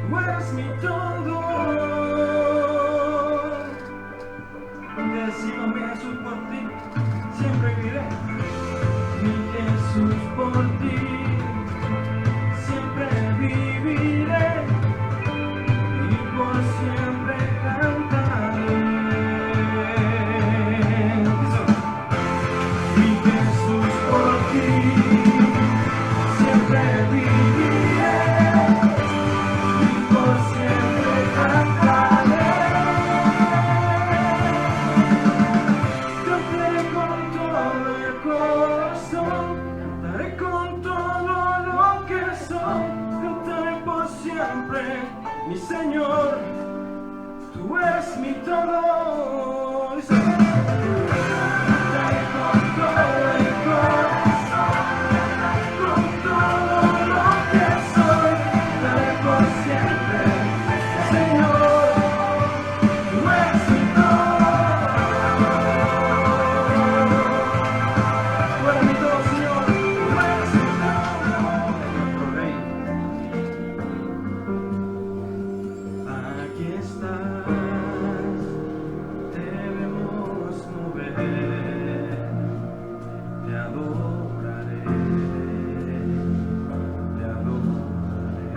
tú eres mi todo. Decido mi Jesús por ti, siempre viviré. Mi Jesús por ti, siempre viviré y por siempre cantaré. Mi Jesús por ti, siempre viviré y por siempre cantaré. Cantaré con todo el corazón, cantaré con todo lo que soy, cantaré por siempre, mi Señor, tú eres mi todo. Cantaré con todo el corazón, cantaré con todo lo que soy, cantaré por siempre, mi Señor, tú eres mi todo. Tú eres mi todo, Señor, tú eres mi todo, nuestro Rey. Aquí estás, debemos mover, te adoraré, te adoraré.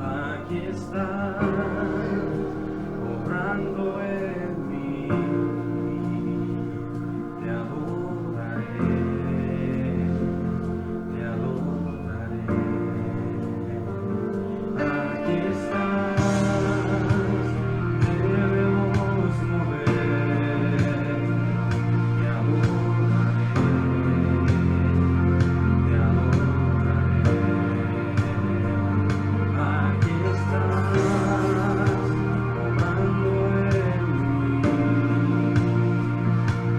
Aquí estás, obrando en mí, te adoraré, te adoraré. Aquí estás, debemos mover, te adoraré, te adoraré. Aquí estás, obrando en mí,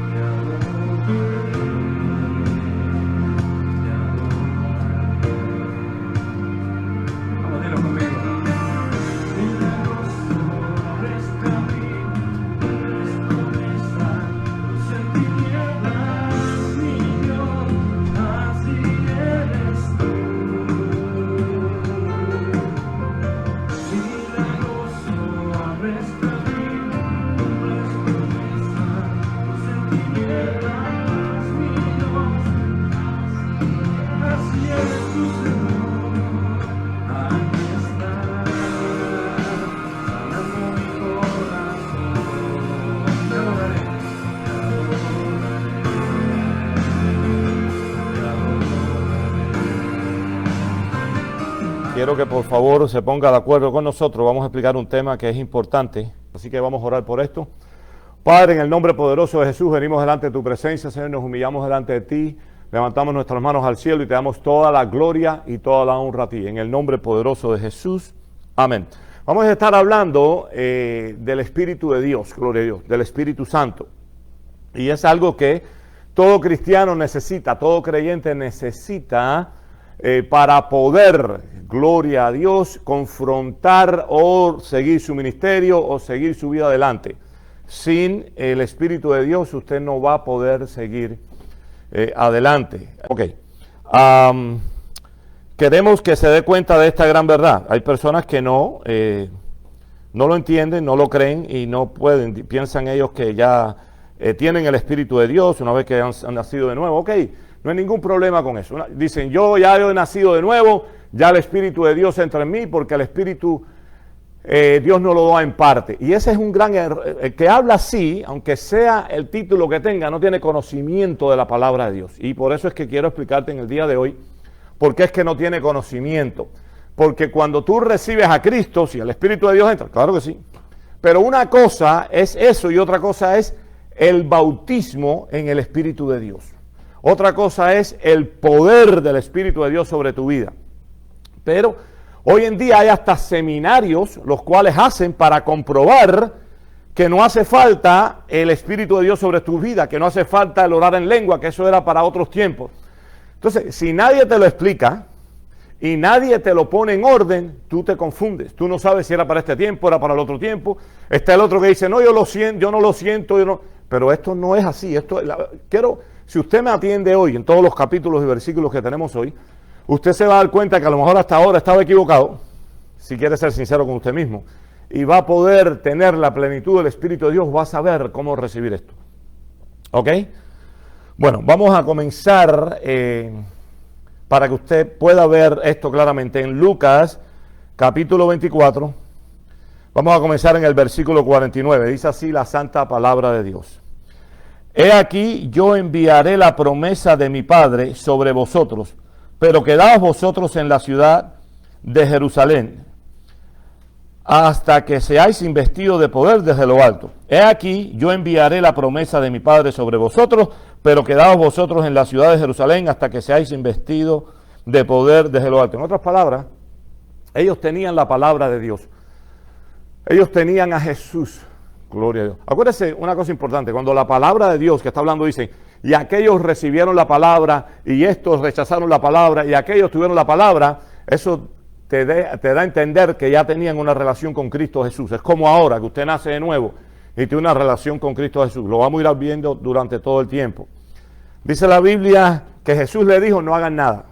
te adoraré, te adoraré. Vamos, dilo conmigo. Milagroso abres camino, abres promesa, luz en tinieblas, mi Dios, así eres tú. Milagroso abres camino, abres promesa, luz en tinieblas, mi Dios, así eres tú, Señor. Aquí estás, sanando mi corazón. Te adoraré, te adoraré. Quiero que por favor se ponga de acuerdo con nosotros. Vamos a explicar un tema que es importante, así que vamos a orar por esto. Padre, en el nombre poderoso de Jesús, venimos delante de tu presencia, Señor, nos humillamos delante de ti, levantamos nuestras manos al cielo y te damos toda la gloria y toda la honra a ti. En el nombre poderoso de Jesús, amén. Vamos a estar hablando del Espíritu de Dios, gloria a Dios, del Espíritu Santo. Y es algo que todo cristiano necesita, todo creyente necesita para poder, gloria a Dios, confrontar o seguir su ministerio o seguir su vida adelante. Sin el Espíritu de Dios usted no va a poder seguir adelante. Ok. Queremos que se dé cuenta de esta gran verdad. Hay personas que no lo entienden, no lo creen y no pueden. Piensan ellos que ya tienen el Espíritu de Dios una vez que han nacido de nuevo. Ok, no hay ningún problema con eso. Dicen, yo ya he nacido de nuevo, ya el Espíritu de Dios entra en mí porque el Espíritu Dios no lo da en parte. Y ese es un gran error. El que habla así, aunque sea el título que tenga, no tiene conocimiento de la palabra de Dios. Y por eso es que quiero explicarte en el día de hoy por qué es que no tiene conocimiento. Porque cuando tú recibes a Cristo, si el Espíritu de Dios entra, claro que sí. Pero una cosa es eso y otra cosa es el bautismo en el Espíritu de Dios. Otra cosa es el poder del Espíritu de Dios sobre tu vida. Pero hoy en día hay hasta seminarios los cuales hacen para comprobar que no hace falta el Espíritu de Dios sobre tu vida, que no hace falta el orar en lengua, que eso era para otros tiempos. Entonces, si nadie te lo explica y nadie te lo pone en orden, tú te confundes. Tú no sabes si era para este tiempo, era para el otro tiempo. Está el otro que dice, no, yo lo siento, yo no lo siento, yo no. Pero esto no es así. Si usted me atiende hoy en todos los capítulos y versículos que tenemos hoy, usted se va a dar cuenta que a lo mejor hasta ahora estaba equivocado, si quiere ser sincero con usted mismo, y va a poder tener la plenitud del Espíritu de Dios, va a saber cómo recibir esto. ¿Ok? Bueno, vamos a comenzar para que usted pueda ver esto claramente en Lucas capítulo 24. Vamos a comenzar en el versículo 49. Dice así la santa palabra de Dios. He aquí, yo enviaré la promesa de mi Padre sobre vosotros, pero quedaos vosotros en la ciudad de Jerusalén, hasta que seáis investidos de poder desde lo alto. He aquí, yo enviaré la promesa de mi Padre sobre vosotros, pero quedaos vosotros en la ciudad de Jerusalén, hasta que seáis investidos de poder desde lo alto. En otras palabras, ellos tenían la palabra de Dios. Ellos tenían a Jesús. Gloria a Dios. Acuérdense una cosa importante, cuando la palabra de Dios que está hablando dice, y aquellos recibieron la palabra, y estos rechazaron la palabra, y aquellos tuvieron la palabra, eso te da a entender que ya tenían una relación con Cristo Jesús. Es como ahora que usted nace de nuevo y tiene una relación con Cristo Jesús. Lo vamos a ir viendo durante todo el tiempo. Dice la Biblia que Jesús le dijo, no hagan nada.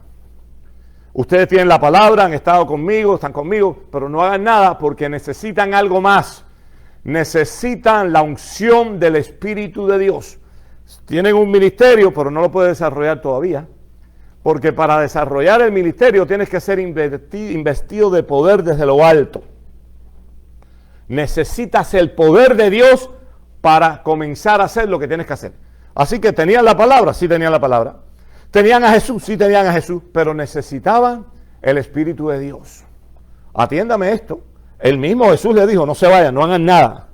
Ustedes tienen la palabra, han estado conmigo, están conmigo, pero no hagan nada porque necesitan algo más. Necesitan la unción del Espíritu de Dios. Tienen un ministerio, pero no lo pueden desarrollar todavía. Porque para desarrollar el ministerio tienes que ser investido de poder desde lo alto. Necesitas el poder de Dios para comenzar a hacer lo que tienes que hacer. Así que tenían la palabra, sí tenían la palabra. Tenían a Jesús, sí tenían a Jesús, pero necesitaban el Espíritu de Dios. Atiéndame esto. El mismo Jesús le dijo, no se vayan, no hagan nada.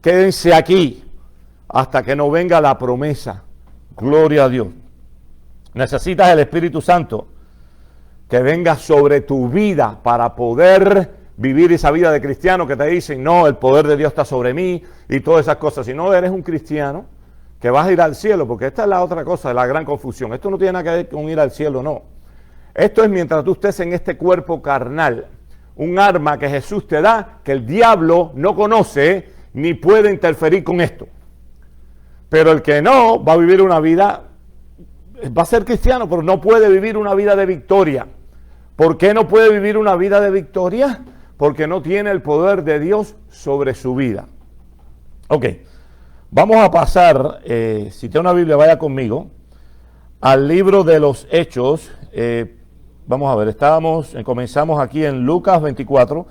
Quédense aquí hasta que no venga la promesa. Gloria a Dios. Necesitas el Espíritu Santo que venga sobre tu vida para poder vivir esa vida de cristiano que te dicen, no, el poder de Dios está sobre mí y todas esas cosas. Si no eres un cristiano, que vas a ir al cielo, porque esta es la otra cosa de la gran confusión. Esto no tiene nada que ver con ir al cielo, no. Esto es mientras tú estés en este cuerpo carnal, un arma que Jesús te da, que el diablo no conoce ni puede interferir con esto. Pero el que no, va a vivir una vida, va a ser cristiano, pero no puede vivir una vida de victoria. ¿Por qué no puede vivir una vida de victoria? Porque no tiene el poder de Dios sobre su vida. Ok, vamos a pasar, si tiene una Biblia, vaya conmigo, al libro de los Hechos. Vamos a ver, comenzamos aquí en Lucas 24,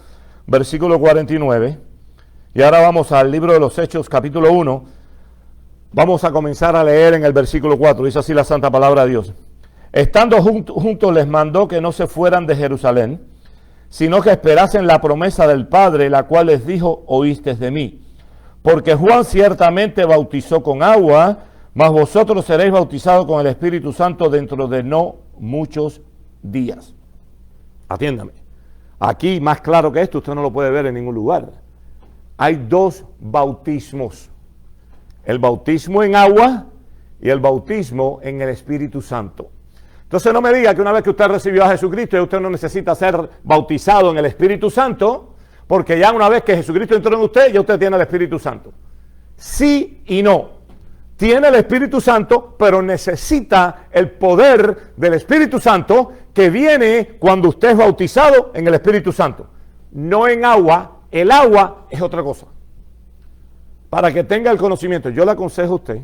versículo 49, y ahora vamos al libro de los Hechos, capítulo 1. Vamos a comenzar a leer en el versículo 4, dice así la santa palabra de Dios. Estando juntos les mandó que no se fueran de Jerusalén, sino que esperasen la promesa del Padre, la cual les dijo, oístes de mí. Porque Juan ciertamente bautizó con agua, mas vosotros seréis bautizados con el Espíritu Santo dentro de no muchos días. Atiéndame. Aquí, más claro que esto, usted no lo puede ver en ningún lugar. Hay dos bautismos. El bautismo en agua y el bautismo en el Espíritu Santo. Entonces no me diga que una vez que usted recibió a Jesucristo, usted no necesita ser bautizado en el Espíritu Santo, porque ya una vez que Jesucristo entró en usted, ya usted tiene el Espíritu Santo. Sí y no. Tiene el Espíritu Santo, pero necesita el poder del Espíritu Santo que viene cuando usted es bautizado en el Espíritu Santo. No en agua. El agua es otra cosa. Para que tenga el conocimiento, yo le aconsejo a usted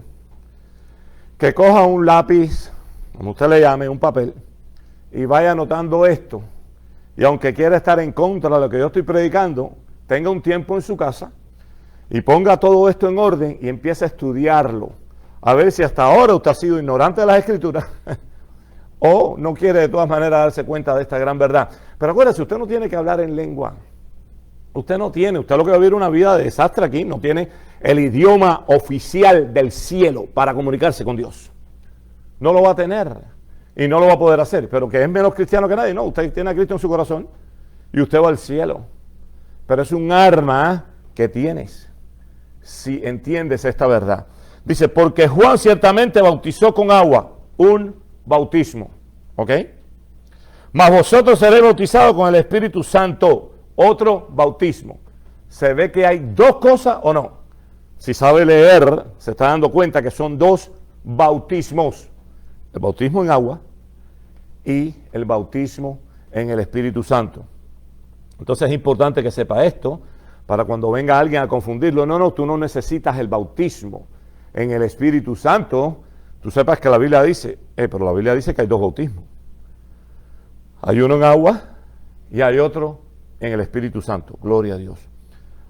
que coja un lápiz, como usted le llame, un papel, y vaya anotando esto. Y aunque quiera estar en contra de lo que yo estoy predicando, tenga un tiempo en su casa y ponga todo esto en orden y empiece a estudiarlo. A ver si hasta ahora usted ha sido ignorante de las Escrituras o no quiere de todas maneras darse cuenta de esta gran verdad. Pero acuérdese, usted no tiene que hablar en lengua. Usted lo que va a vivir una vida de desastre aquí, no tiene el idioma oficial del cielo para comunicarse con Dios. No lo va a tener y no lo va a poder hacer. Pero que es menos cristiano que nadie, no, usted tiene a Cristo en su corazón y usted va al cielo. Pero es un arma que tienes, si entiendes esta verdad. Dice, porque Juan ciertamente bautizó con agua, un bautismo, ¿ok? Mas vosotros seréis bautizados con el Espíritu Santo, otro bautismo. ¿Se ve que hay dos cosas o no? Si sabe leer, se está dando cuenta que son dos bautismos. El bautismo en agua y el bautismo en el Espíritu Santo. Entonces es importante que sepa esto, para cuando venga alguien a confundirlo. No, tú no necesitas el bautismo en el Espíritu Santo. Tú sepas que la Biblia dice, pero la Biblia dice que hay dos bautismos. Hay uno en agua y hay otro en el Espíritu Santo. Gloria a Dios.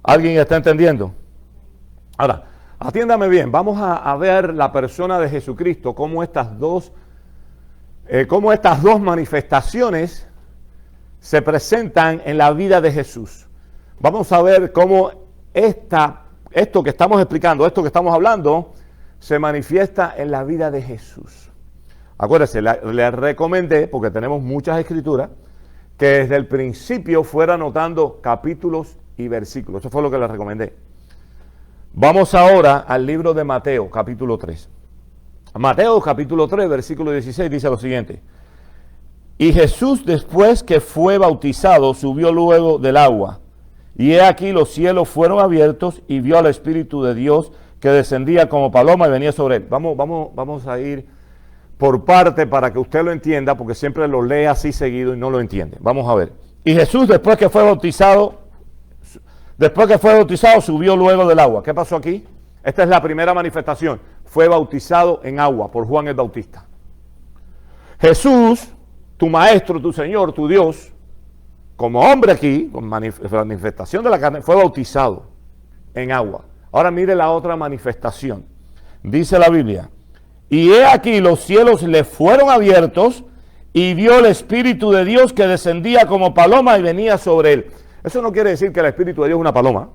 ¿Alguien está entendiendo? Ahora, atiéndame bien, vamos a ver la persona de Jesucristo, cómo estas dos manifestaciones se presentan en la vida de Jesús. Vamos a ver cómo esto que estamos explicando, esto que estamos hablando, se manifiesta en la vida de Jesús. Acuérdense, le recomendé, porque tenemos muchas escrituras, que desde el principio fuera anotando capítulos y versículos. Eso fue lo que le recomendé. Vamos ahora al libro de Mateo, capítulo 3. Mateo, capítulo 3, versículo 16, dice lo siguiente. Y Jesús, después que fue bautizado, subió luego del agua. Y he aquí los cielos fueron abiertos y vio al Espíritu de Dios que descendía como paloma y venía sobre él. Vamos a ir por parte para que usted lo entienda, porque siempre lo lee así seguido y no lo entiende. Vamos a ver. Y Jesús, después que fue bautizado, subió luego del agua. ¿Qué pasó aquí? Esta es la primera manifestación. Fue bautizado en agua por Juan el Bautista. Jesús, tu maestro, tu Señor, tu Dios, como hombre aquí, con manifestación de la carne, fue bautizado en agua. Ahora mire la otra manifestación. Dice la Biblia, y he aquí los cielos le fueron abiertos y vio el Espíritu de Dios que descendía como paloma y venía sobre él. Eso no quiere decir que el Espíritu de Dios es una paloma.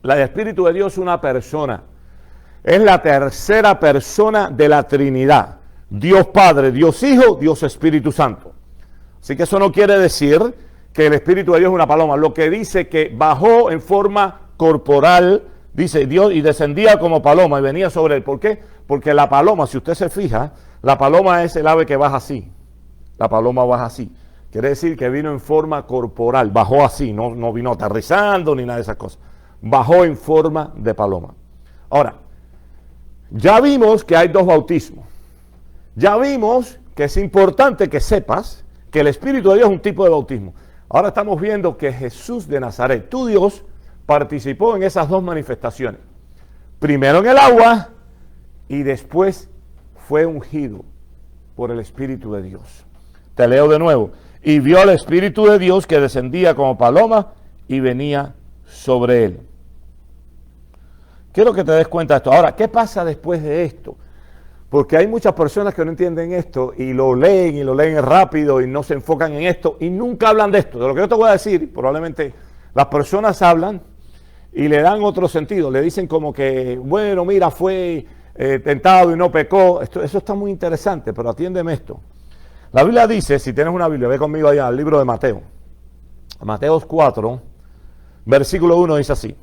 El Espíritu de Dios es una persona. Es la tercera persona de la Trinidad. Dios Padre, Dios Hijo, Dios Espíritu Santo. Así que eso no quiere decir que el Espíritu de Dios es una paloma. Lo que dice que bajó en forma corporal, dice Dios, y descendía como paloma y venía sobre él. ¿Por qué? Porque la paloma, si usted se fija, la paloma es el ave que baja así. La paloma baja así. Quiere decir que vino en forma corporal, bajó así, no vino aterrizando ni nada de esas cosas. Bajó en forma de paloma. Ahora, ya vimos que hay dos bautismos. Ya vimos que es importante que sepas que el Espíritu de Dios es un tipo de bautismo. Ahora estamos viendo que Jesús de Nazaret, tu Dios, participó en esas dos manifestaciones. Primero en el agua y después fue ungido por el Espíritu de Dios. Te leo de nuevo. Y vio al Espíritu de Dios que descendía como paloma y venía sobre él. Quiero que te des cuenta de esto. Ahora, ¿qué pasa después de esto? Porque hay muchas personas que no entienden esto y lo leen rápido y no se enfocan en esto y nunca hablan de esto. De lo que yo te voy a decir, probablemente las personas hablan y le dan otro sentido. Le dicen como que, bueno, mira, fue tentado y no pecó. Eso está muy interesante, pero atiéndeme esto. La Biblia dice, si tienes una Biblia, ve conmigo allá al libro de Mateo. Mateo 4, versículo 1 dice así.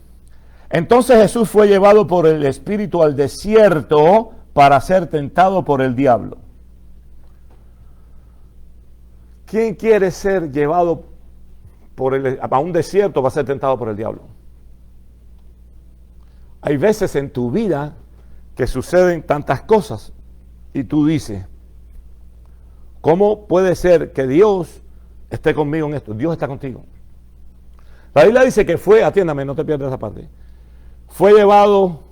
Entonces Jesús fue llevado por el Espíritu al desierto para ser tentado por el diablo. ¿Quién quiere ser llevado a un desierto para ser tentado por el diablo? Hay veces en tu vida que suceden tantas cosas y tú dices, ¿cómo puede ser que Dios esté conmigo en esto? Dios está contigo. La Biblia dice que fue, atiéndame, no te pierdas esa parte, fue llevado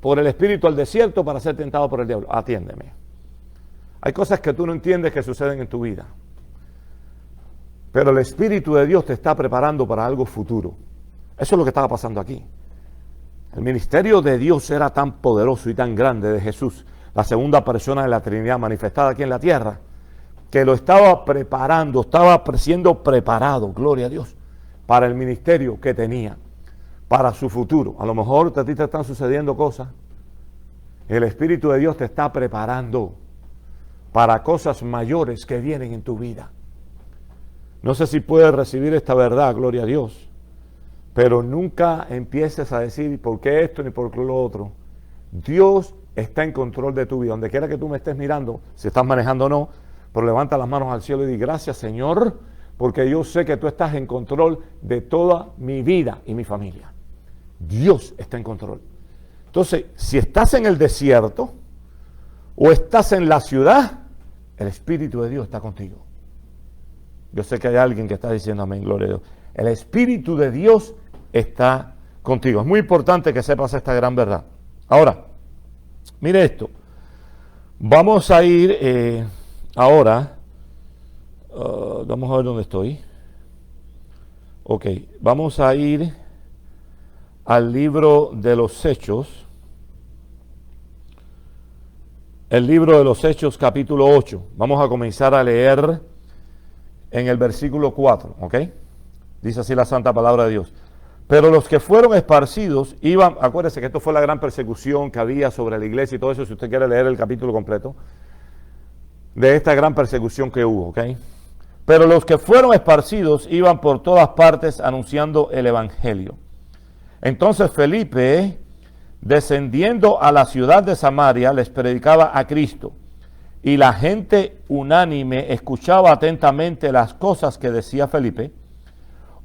por el Espíritu al desierto para ser tentado por el diablo. Atiéndeme. Hay cosas que tú no entiendes que suceden en tu vida. Pero el Espíritu de Dios te está preparando para algo futuro. Eso es lo que estaba pasando aquí. El ministerio de Dios era tan poderoso y tan grande de Jesús, la segunda persona de la Trinidad manifestada aquí en la tierra, que lo estaba preparando, estaba siendo preparado, gloria a Dios, para el ministerio que tenía, para su futuro. A lo mejor a ti te están sucediendo cosas. El Espíritu de Dios te está preparando para cosas mayores que vienen en tu vida. No sé si puedes recibir esta verdad, gloria a Dios, pero nunca empieces a decir por qué esto ni por qué lo otro. Dios está en control de tu vida. Donde quiera que tú me estés mirando, si estás manejando o no, pero levanta las manos al cielo y di gracias, Señor, porque yo sé que tú estás en control de toda mi vida y mi familia. Dios está en control. Entonces, si estás en el desierto o estás en la ciudad, el Espíritu de Dios está contigo. Yo sé que hay alguien que está diciendo amén, gloria a Dios. El Espíritu de Dios está contigo. Es muy importante que sepas esta gran verdad. Ahora, mire esto. Vamos a ir ahora, vamos a ver dónde estoy. Ok, vamos a ir al libro de los Hechos. El libro de los Hechos, capítulo 8. Vamos a comenzar a leer en el versículo 4, ¿ok? Dice así la santa palabra de Dios. Pero los que fueron esparcidos iban, acuérdense que esto fue la gran persecución que había sobre la iglesia y todo eso, si usted quiere leer el capítulo completo, de esta gran persecución que hubo, ¿ok? Pero los que fueron esparcidos iban por todas partes anunciando el evangelio. Entonces Felipe, descendiendo a la ciudad de Samaria, les predicaba a Cristo, y la gente unánime escuchaba atentamente las cosas que decía Felipe,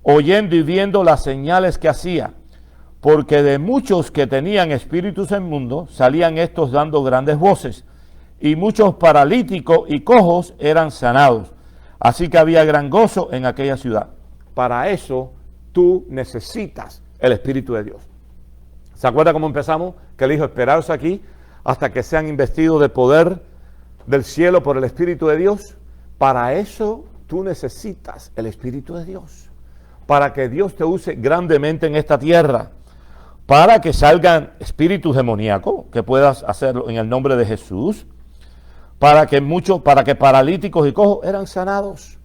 oyendo y viendo las señales que hacía, porque de muchos que tenían espíritus inmundos salían estos dando grandes voces, y muchos paralíticos y cojos eran sanados. Así que había gran gozo en aquella ciudad. Para eso tú necesitas el Espíritu de Dios. ¿Se acuerda cómo empezamos? Que le dijo, esperaos aquí hasta que sean investidos de poder del cielo por el Espíritu de Dios. Para eso tú necesitas el Espíritu de Dios. Para que Dios te use grandemente en esta tierra. Para que salgan espíritus demoníacos, que puedas hacerlo en el nombre de Jesús. Para que paralíticos y cojos eran sanados.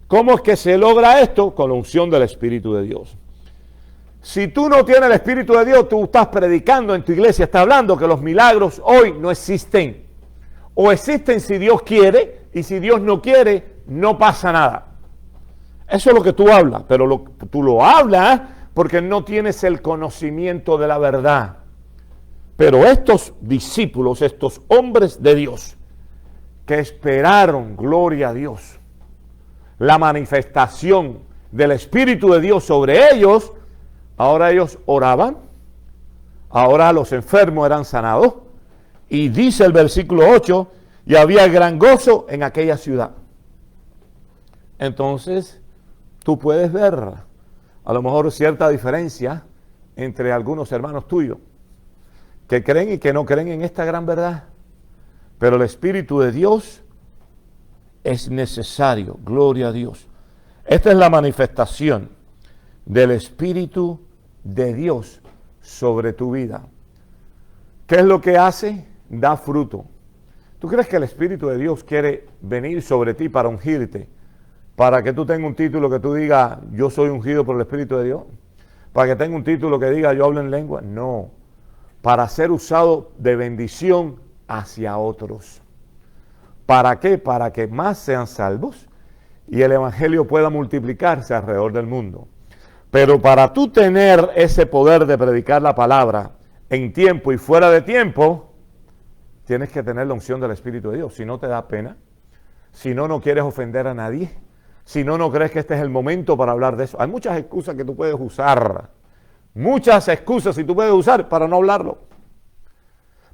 ¿Cómo es que se logra esto? Con la unción del Espíritu de Dios. Si tú no tienes el Espíritu de Dios, tú estás predicando en tu iglesia, estás hablando que los milagros hoy no existen. O existen si Dios quiere, y si Dios no quiere, no pasa nada. Eso es lo que tú hablas, pero tú lo hablas porque no tienes el conocimiento de la verdad. Pero estos discípulos, estos hombres de Dios, que esperaron, gloria a Dios, la manifestación del Espíritu de Dios sobre ellos, ahora ellos oraban, ahora los enfermos eran sanados, y dice el versículo 8, y había gran gozo en aquella ciudad. Entonces, tú puedes ver a lo mejor cierta diferencia entre algunos hermanos tuyos que creen y que no creen en esta gran verdad. Pero el Espíritu de Dios es necesario, gloria a Dios. Esta es la manifestación del Espíritu de Dios sobre tu vida. ¿Qué es lo que hace? Da fruto. ¿Tú crees que el Espíritu de Dios quiere venir sobre ti para ungirte? Para que tú tengas un título que tú digas, yo soy ungido por el Espíritu de Dios. Para que tenga un título que diga, yo hablo en lengua. No. Para ser usado de bendición hacia otros. ¿Para qué? Para que más sean salvos y el Evangelio pueda multiplicarse alrededor del mundo. Pero para tú tener ese poder de predicar la palabra en tiempo y fuera de tiempo, tienes que tener la unción del Espíritu de Dios. Si no te da pena, si no, no quieres ofender a nadie, si no, no crees que este es el momento para hablar de eso. Hay muchas excusas que tú puedes usar. Muchas excusas que tú puedes usar para no hablarlo.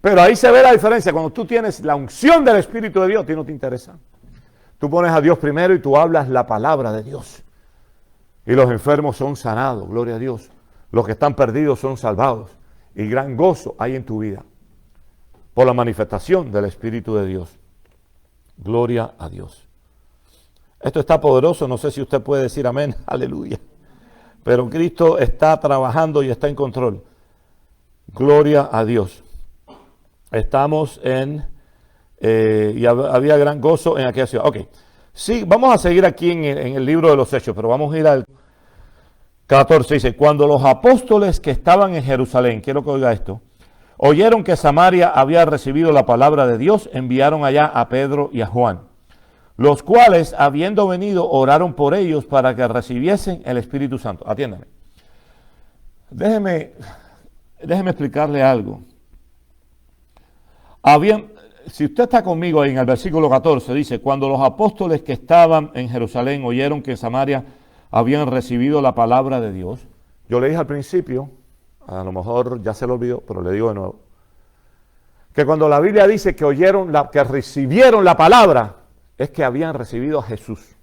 Pero ahí se ve la diferencia. Cuando tú tienes la unción del Espíritu de Dios, a ti no te interesa. Tú pones a Dios primero y tú hablas la palabra de Dios. Y los enfermos son sanados, gloria a Dios. Los que están perdidos son salvados. Y gran gozo hay en tu vida. Por la manifestación del Espíritu de Dios. Gloria a Dios. Esto está poderoso, no sé si usted puede decir amén, aleluya. Pero Cristo está trabajando y está en control. Gloria a Dios. Estamos y había gran gozo en aquella ciudad. Ok, sí, vamos a seguir aquí en el libro de los Hechos, pero vamos a ir al 14. Dice, cuando los apóstoles que estaban en Jerusalén, quiero que oiga esto, oyeron que Samaria había recibido la palabra de Dios, enviaron allá a Pedro y a Juan, los cuales, habiendo venido, oraron por ellos para que recibiesen el Espíritu Santo. Atiéndame. Déjeme explicarle algo. Si usted está conmigo ahí en el versículo 14, dice, cuando los apóstoles que estaban en Jerusalén oyeron que en Samaria habían recibido la palabra de Dios. Yo le dije al principio, a lo mejor ya se lo olvidó, pero le digo de nuevo, que cuando la Biblia dice que recibieron la palabra, es que habían recibido a Jesús.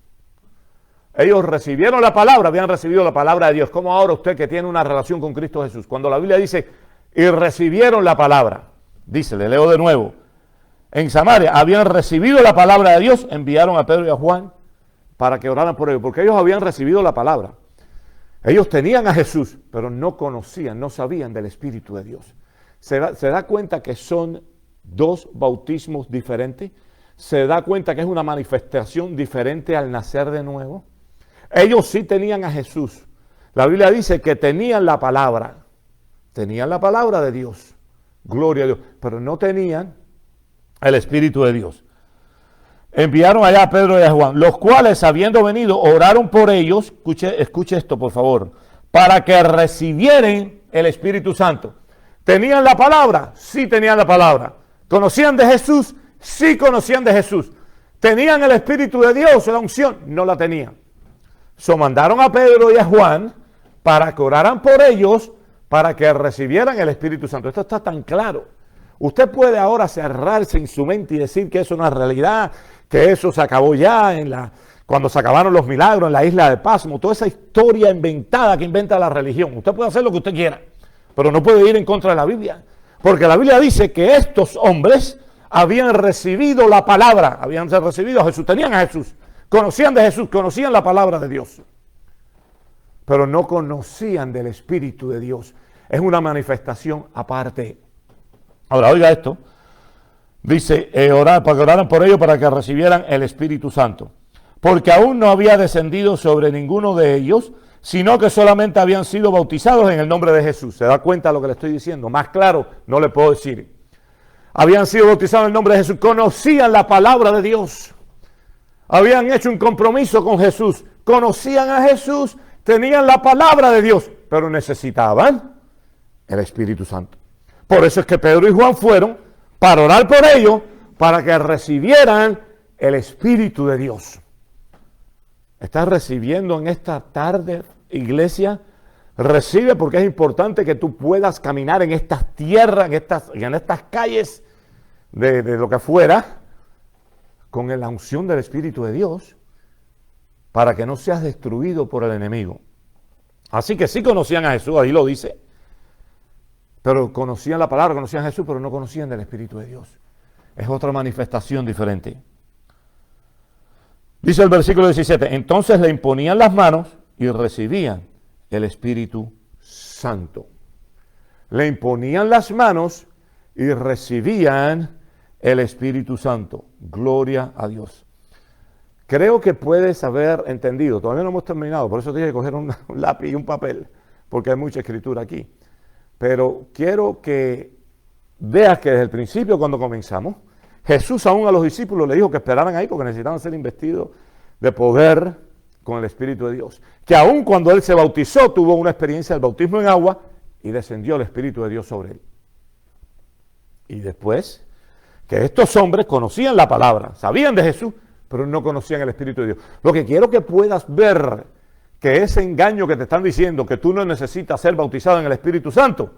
Ellos recibieron la palabra, habían recibido la palabra de Dios. Como ahora usted que tiene una relación con Cristo Jesús. Cuando la Biblia dice, y recibieron la palabra, dice, le leo de nuevo, en Samaria habían recibido la palabra de Dios, enviaron a Pedro y a Juan para que oraran por ellos, porque ellos habían recibido la palabra. Ellos tenían a Jesús, pero no conocían, no sabían del Espíritu de Dios. ¿Se da cuenta que son dos bautismos diferentes? ¿Se da cuenta que es una manifestación diferente al nacer de nuevo? Ellos sí tenían a Jesús. La Biblia dice que tenían la palabra de Dios, gloria a Dios, pero no tenían el Espíritu de Dios. Enviaron allá a Pedro y a Juan, los cuales, habiendo venido, oraron por ellos, escuche esto por favor, para que recibieran el Espíritu Santo. ¿Tenían la palabra? Sí tenían la palabra. ¿Conocían de Jesús? Sí conocían de Jesús. ¿Tenían el Espíritu de Dios, la unción? No la tenían. Mandaron a Pedro y a Juan para que oraran por ellos, para que recibieran el Espíritu Santo. Esto está tan claro. Usted puede ahora cerrarse en su mente y decir que eso no es realidad, que eso se acabó ya cuando se acabaron los milagros en la isla de Pasmo, toda esa historia inventada que inventa la religión. Usted puede hacer lo que usted quiera, pero no puede ir en contra de la Biblia, porque la Biblia dice que estos hombres habían recibido la palabra, habían recibido a Jesús, tenían a Jesús, conocían de Jesús, conocían la palabra de Dios, pero no conocían del Espíritu de Dios. Es una manifestación aparte. Ahora, oiga esto. Dice, para que oraran por ellos para que recibieran el Espíritu Santo. Porque aún no había descendido sobre ninguno de ellos, sino que solamente habían sido bautizados en el nombre de Jesús. ¿Se da cuenta de lo que le estoy diciendo? Más claro no le puedo decir. Habían sido bautizados en el nombre de Jesús. Conocían la palabra de Dios. Habían hecho un compromiso con Jesús. Conocían a Jesús. Tenían la palabra de Dios. Pero necesitaban el Espíritu Santo. Por eso es que Pedro y Juan fueron para orar por ellos, para que recibieran el Espíritu de Dios. ¿Estás recibiendo en esta tarde, iglesia? Recibe, porque es importante que tú puedas caminar en estas tierras, en estas calles de lo que fuera, con la unción del Espíritu de Dios, para que no seas destruido por el enemigo. Así que sí conocían a Jesús, ahí lo dice. Pero conocían la palabra, conocían a Jesús, pero no conocían del Espíritu de Dios. Es otra manifestación diferente. Dice el versículo 17, entonces le imponían las manos y recibían el Espíritu Santo. Le imponían las manos y recibían el Espíritu Santo. Gloria a Dios. Creo que puedes haber entendido, todavía no hemos terminado, por eso tienes que coger un lápiz y un papel, porque hay mucha escritura aquí. Pero quiero que veas que desde el principio, cuando comenzamos, Jesús aún a los discípulos le dijo que esperaran ahí porque necesitaban ser investidos de poder con el Espíritu de Dios. Que aún cuando él se bautizó, tuvo una experiencia del bautismo en agua y descendió el Espíritu de Dios sobre él. Y después, que estos hombres conocían la palabra, sabían de Jesús, pero no conocían el Espíritu de Dios. Lo que quiero que puedas ver, que ese engaño que te están diciendo, que tú no necesitas ser bautizado en el Espíritu Santo,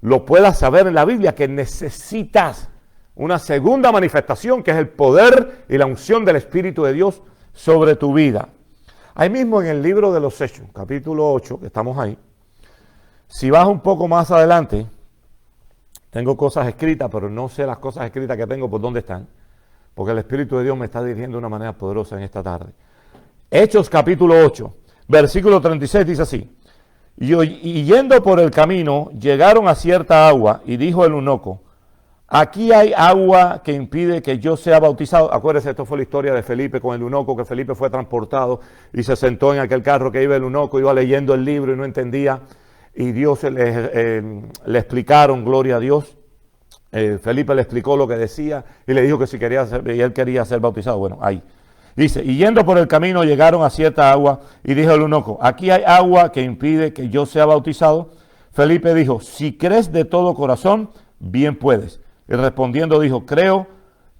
lo puedas saber en la Biblia, que necesitas una segunda manifestación, que es el poder y la unción del Espíritu de Dios sobre tu vida. Ahí mismo en el libro de los Hechos, capítulo 8, que estamos ahí, si vas un poco más adelante, tengo cosas escritas, pero no sé las cosas escritas que tengo por dónde están, porque el Espíritu de Dios me está dirigiendo de una manera poderosa en esta tarde. Hechos capítulo 8. Versículo 36 dice así, y yendo por el camino, llegaron a cierta agua, y dijo el eunuco, aquí hay agua que impide que yo sea bautizado. Acuérdense, esto fue la historia de Felipe con el eunuco, que Felipe fue transportado y se sentó en aquel carro que iba el eunuco, iba leyendo el libro y no entendía, y Dios le explicaron, gloria a Dios. Felipe le explicó lo que decía y le dijo que si quería y él quería ser bautizado. Bueno, ahí. Dice, y yendo por el camino llegaron a cierta agua, y dijo el eunuco, aquí hay agua que impide que yo sea bautizado. Felipe dijo, si crees de todo corazón, bien puedes. Y respondiendo dijo, creo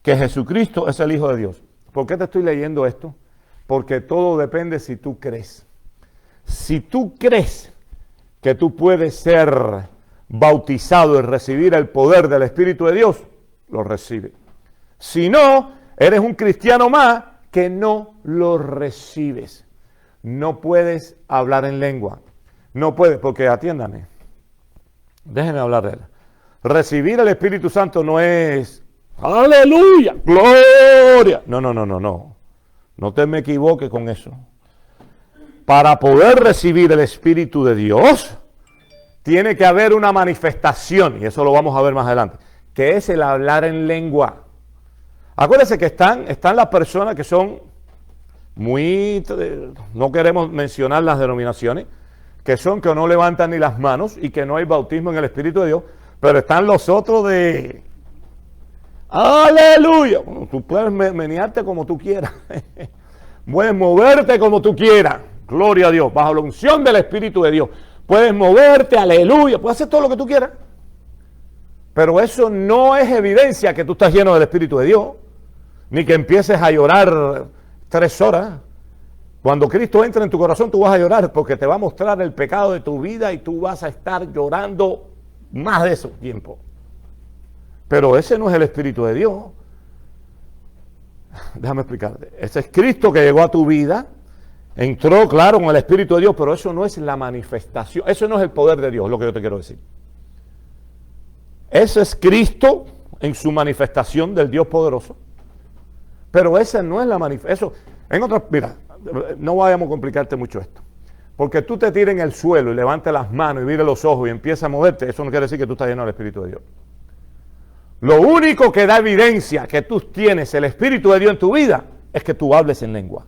que Jesucristo es el Hijo de Dios. ¿Por qué te estoy leyendo esto? Porque todo depende si tú crees. Si tú crees que tú puedes ser bautizado y recibir el poder del Espíritu de Dios, lo recibe. Si no, Eres un cristiano más que no lo recibes. No puedes hablar en lengua. No puedes, porque atiéndame. Déjenme hablar de él. Recibir el Espíritu Santo no es aleluya, gloria. No. No te me equivoques con eso. Para poder recibir el Espíritu de Dios, tiene que haber una manifestación, y eso lo vamos a ver más adelante, que es el hablar en lengua. Acuérdense que están las personas que son muy, no queremos mencionar las denominaciones, que no levantan ni las manos y que no hay bautismo en el Espíritu de Dios, pero están los otros de aleluya. Bueno, tú puedes menearte como tú quieras, puedes moverte como tú quieras, gloria a Dios, bajo la unción del Espíritu de Dios. Puedes moverte, aleluya, puedes hacer todo lo que tú quieras. Pero eso no es evidencia que tú estás lleno del Espíritu de Dios, ni que empieces a llorar 3 horas. Cuando Cristo entra en tu corazón, tú vas a llorar porque te va a mostrar el pecado de tu vida y tú vas a estar llorando más de ese tiempo. Pero ese no es el Espíritu de Dios. Déjame explicarte. Ese es Cristo que llegó a tu vida, entró, claro, con el Espíritu de Dios, pero eso no es la manifestación, eso no es el poder de Dios, lo que yo te quiero decir. Ese es Cristo en su manifestación del Dios poderoso, pero esa no es la manifestación. En otras, mira, no vayamos a complicarte mucho esto, porque tú te tires en el suelo y levantes las manos y mires los ojos y empiezas a moverte, eso no quiere decir que tú estás lleno del Espíritu de Dios. Lo único que da evidencia que tú tienes el Espíritu de Dios en tu vida es que tú hables en lengua.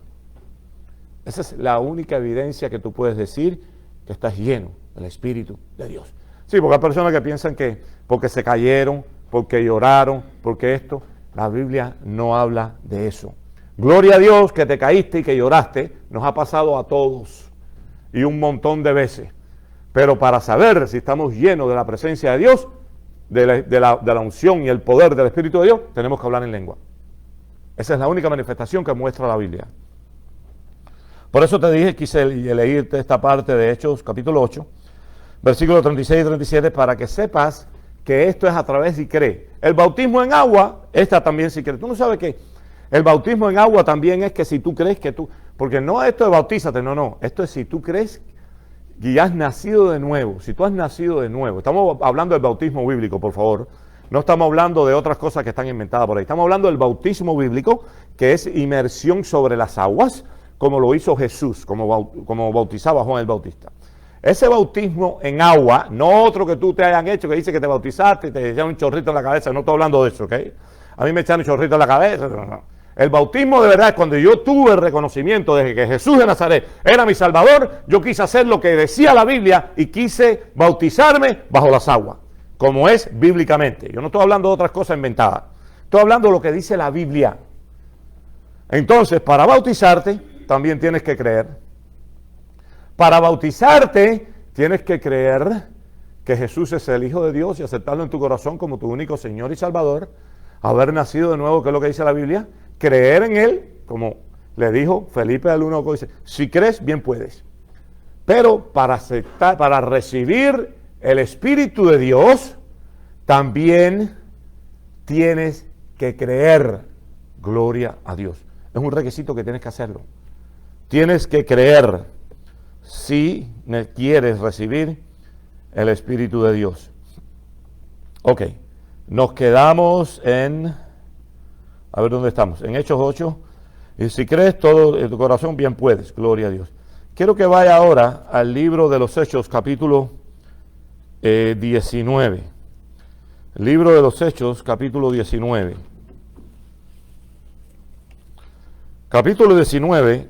Esa es la única evidencia que tú puedes decir que estás lleno del Espíritu de Dios. Sí, porque hay personas que piensan que porque se cayeron, porque lloraron, porque esto, la Biblia no habla de eso. Gloria a Dios que te caíste y que lloraste, nos ha pasado a todos y un montón de veces. Pero para saber si estamos llenos de la presencia de Dios, de la unción y el poder del Espíritu de Dios, tenemos que hablar en lengua. Esa es la única manifestación que muestra la Biblia. Por eso te dije, quise leerte esta parte de Hechos, capítulo 8, versículos 36 y 37, para que sepas que esto es a través y cree. El bautismo en agua, esta también si cree. Tú no sabes que el bautismo en agua también es que si tú crees que tú, porque no esto de bautízate, no, esto es si tú crees y has nacido de nuevo, si tú has nacido de nuevo. Estamos hablando del bautismo bíblico, por favor. No estamos hablando de otras cosas que están inventadas por ahí. Estamos hablando del bautismo bíblico, que es inmersión sobre las aguas, como lo hizo Jesús, como bautizaba Juan el Bautista. Ese bautismo en agua, no otro que tú te hayan hecho, que dice que te bautizaste y te echaron un chorrito en la cabeza, no estoy hablando de eso, ¿ok? A mí me echaron un chorrito en la cabeza, no. El bautismo de verdad es cuando yo tuve el reconocimiento de que Jesús de Nazaret era mi Salvador, yo quise hacer lo que decía la Biblia y quise bautizarme bajo las aguas, como es bíblicamente. Yo no estoy hablando de otras cosas inventadas, estoy hablando de lo que dice la Biblia. Entonces, para bautizarte, también tienes que creer. Para bautizarte, tienes que creer que Jesús es el Hijo de Dios y aceptarlo en tu corazón como tu único Señor y Salvador. Haber nacido de nuevo, que es lo que dice la Biblia. Creer en Él, como le dijo Felipe al 1, dice, si crees, bien puedes. Pero para aceptar, para recibir el Espíritu de Dios, también tienes que creer. Gloria a Dios. Es un requisito que tienes que hacerlo. Tienes que creer si quieres recibir el Espíritu de Dios. Ok, nos quedamos en, a ver dónde estamos, en Hechos 8. Y si crees todo en tu corazón, bien puedes, gloria a Dios. Quiero que vaya ahora al libro de los Hechos, capítulo 19. Libro de los Hechos, capítulo 19. Capítulo 19,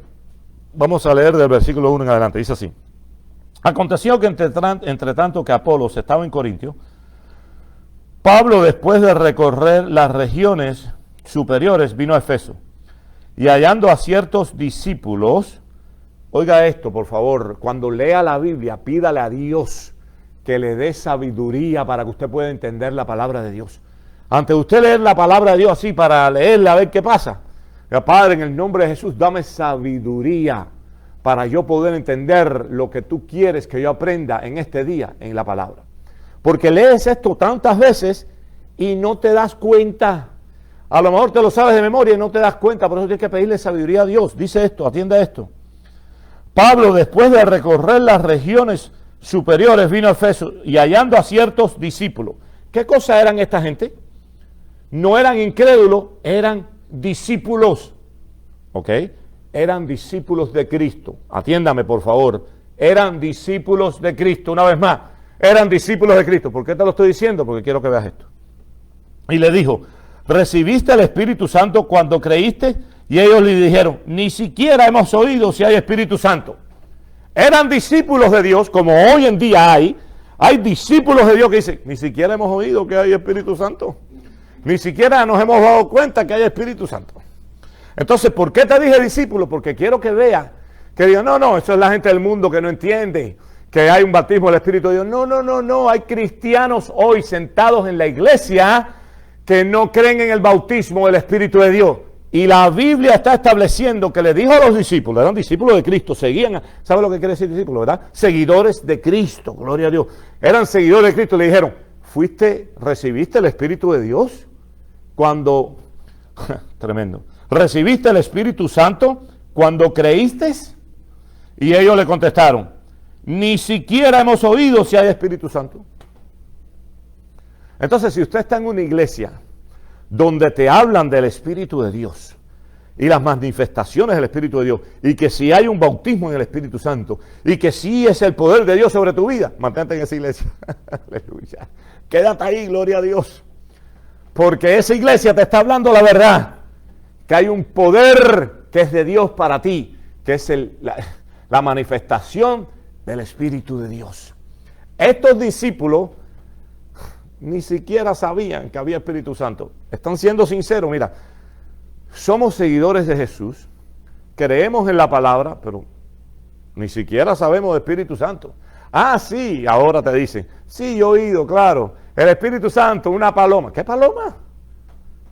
vamos a leer del versículo 1 en adelante, dice así. Aconteció que entre tanto que Apolos estaba en Corintio, Pablo, después de recorrer las regiones superiores, vino a Efeso, y hallando a ciertos discípulos, oiga esto por favor, cuando lea la Biblia, pídale a Dios que le dé sabiduría para que usted pueda entender la palabra de Dios. Antes de usted leer la palabra de Dios así, para leerla a ver qué pasa, Padre, en el nombre de Jesús, dame sabiduría para yo poder entender lo que tú quieres que yo aprenda en este día en la palabra. Porque lees esto tantas veces y no te das cuenta. A lo mejor te lo sabes de memoria y no te das cuenta, por eso tienes que pedirle sabiduría a Dios. Dice esto, atienda esto. Pablo, después de recorrer las regiones superiores, vino a Efeso y hallando a ciertos discípulos. ¿Qué cosa eran esta gente? No eran incrédulos, eran discípulos. ¿Ok? Eran discípulos de Cristo. Atiéndame, por favor. Eran discípulos de Cristo. Una vez más, eran discípulos de Cristo. ¿Por qué te lo estoy diciendo? Porque quiero que veas esto. Y le dijo, ¿recibiste el Espíritu Santo cuando creíste? Y ellos le dijeron, ni siquiera hemos oído si hay Espíritu Santo. Eran discípulos de Dios, como hoy en día hay discípulos de Dios que dicen, ni siquiera hemos oído que hay Espíritu Santo. Ni siquiera nos hemos dado cuenta que hay Espíritu Santo. Entonces, ¿por qué te dije discípulo? Porque quiero que veas, que digan, no, eso es la gente del mundo que no entiende que hay un bautismo del Espíritu de Dios. No, hay cristianos hoy sentados en la iglesia que no creen en el bautismo del Espíritu de Dios. Y la Biblia está estableciendo que le dijo a los discípulos, eran discípulos de Cristo, seguían, ¿sabe lo que quiere decir discípulo, verdad? Seguidores de Cristo, gloria a Dios. Eran seguidores de Cristo, le dijeron, ¿recibiste el Espíritu de Dios? Cuando, tremendo, ¿recibiste el Espíritu Santo cuando creíste? Y ellos le contestaron, ni siquiera hemos oído si hay Espíritu Santo. Entonces, si usted está en una iglesia donde te hablan del Espíritu de Dios y las manifestaciones del Espíritu de Dios, y que si hay un bautismo en el Espíritu Santo, y que si es el poder de Dios sobre tu vida, mantente en esa iglesia. Aleluya. Quédate ahí, gloria a Dios. Porque esa iglesia te está hablando la verdad, que hay un poder que es de Dios para ti, que es la manifestación del Espíritu de Dios. Estos discípulos ni siquiera sabían que había Espíritu Santo. Están siendo sinceros, mira, somos seguidores de Jesús, creemos en la palabra, pero ni siquiera sabemos de Espíritu Santo. Ah, sí, ahora te dicen, sí, yo he oído, claro, el Espíritu Santo, una paloma. ¿Qué paloma?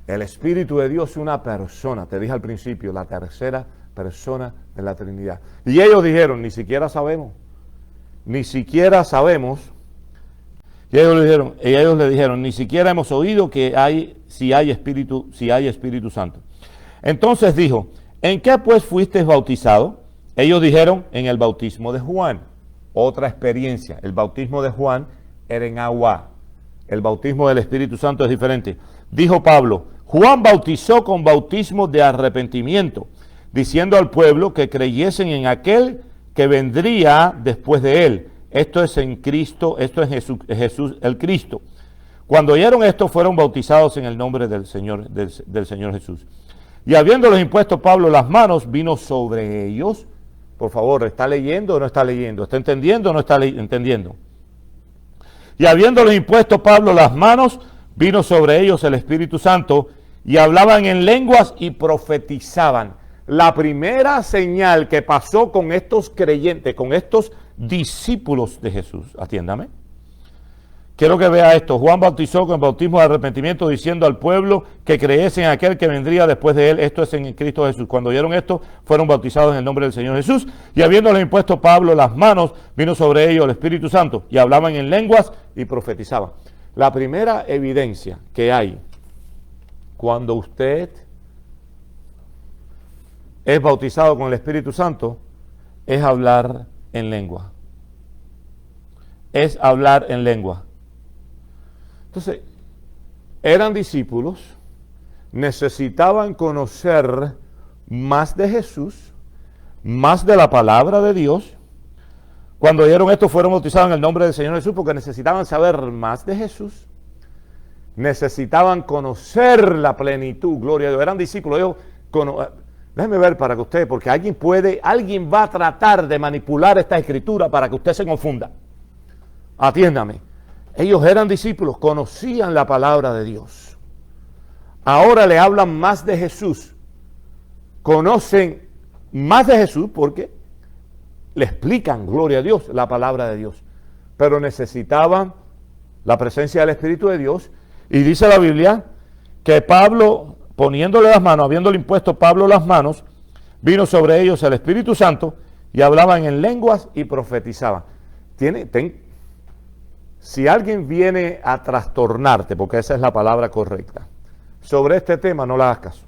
El Espíritu de Dios es una persona, te dije al principio, la tercera persona de la Trinidad. Y ellos dijeron, ni siquiera sabemos, Y ellos le dijeron, ni siquiera hemos oído que si hay Espíritu Santo. Entonces dijo, ¿en qué pues fuiste bautizado? Ellos dijeron, en el bautismo de Juan. Otra experiencia, el bautismo de Juan era en agua. El bautismo del Espíritu Santo es diferente. Dijo Pablo, Juan bautizó con bautismo de arrepentimiento, diciendo al pueblo que creyesen en aquel que vendría después de él. Esto es en Cristo, esto es Jesús el Cristo. Cuando oyeron esto, fueron bautizados en el nombre del Señor Jesús. Y habiéndoles impuesto Pablo las manos, vino sobre ellos. Por favor, ¿está leyendo o no está leyendo? ¿Está entendiendo o no está entendiendo? Y habiéndoles impuesto Pablo las manos, vino sobre ellos el Espíritu Santo, y hablaban en lenguas y profetizaban. La primera señal que pasó con estos creyentes, con estos discípulos de Jesús, atiéndame. Quiero que vea esto. Juan bautizó con bautismo de arrepentimiento, diciendo al pueblo que creyese en aquel que vendría después de él. Esto es en Cristo Jesús. Cuando oyeron esto, fueron bautizados en el nombre del Señor Jesús. Y habiéndole impuesto Pablo las manos, vino sobre ellos el Espíritu Santo, y hablaban en lenguas y profetizaban. La primera evidencia que hay cuando usted es bautizado con el Espíritu Santo es hablar en lengua. Es hablar en lengua. Entonces, eran discípulos, necesitaban conocer más de Jesús, más de la palabra de Dios. Cuando oyeron esto, fueron bautizados en el nombre del Señor Jesús, porque necesitaban saber más de Jesús. Necesitaban conocer la plenitud, gloria a Dios. Eran discípulos. Déjeme ver para que usted, porque alguien va a tratar de manipular esta escritura para que usted se confunda. Atiéndame. Ellos eran discípulos, conocían la palabra de Dios. Ahora le hablan más de Jesús. Conocen más de Jesús porque le explican, gloria a Dios, la palabra de Dios. Pero necesitaban la presencia del Espíritu de Dios. Y dice la Biblia que Pablo, poniéndole las manos, habiéndole impuesto Pablo las manos, vino sobre ellos el Espíritu Santo y hablaban en lenguas y profetizaban. Si alguien viene a trastornarte, porque esa es la palabra correcta, sobre este tema, no le hagas caso.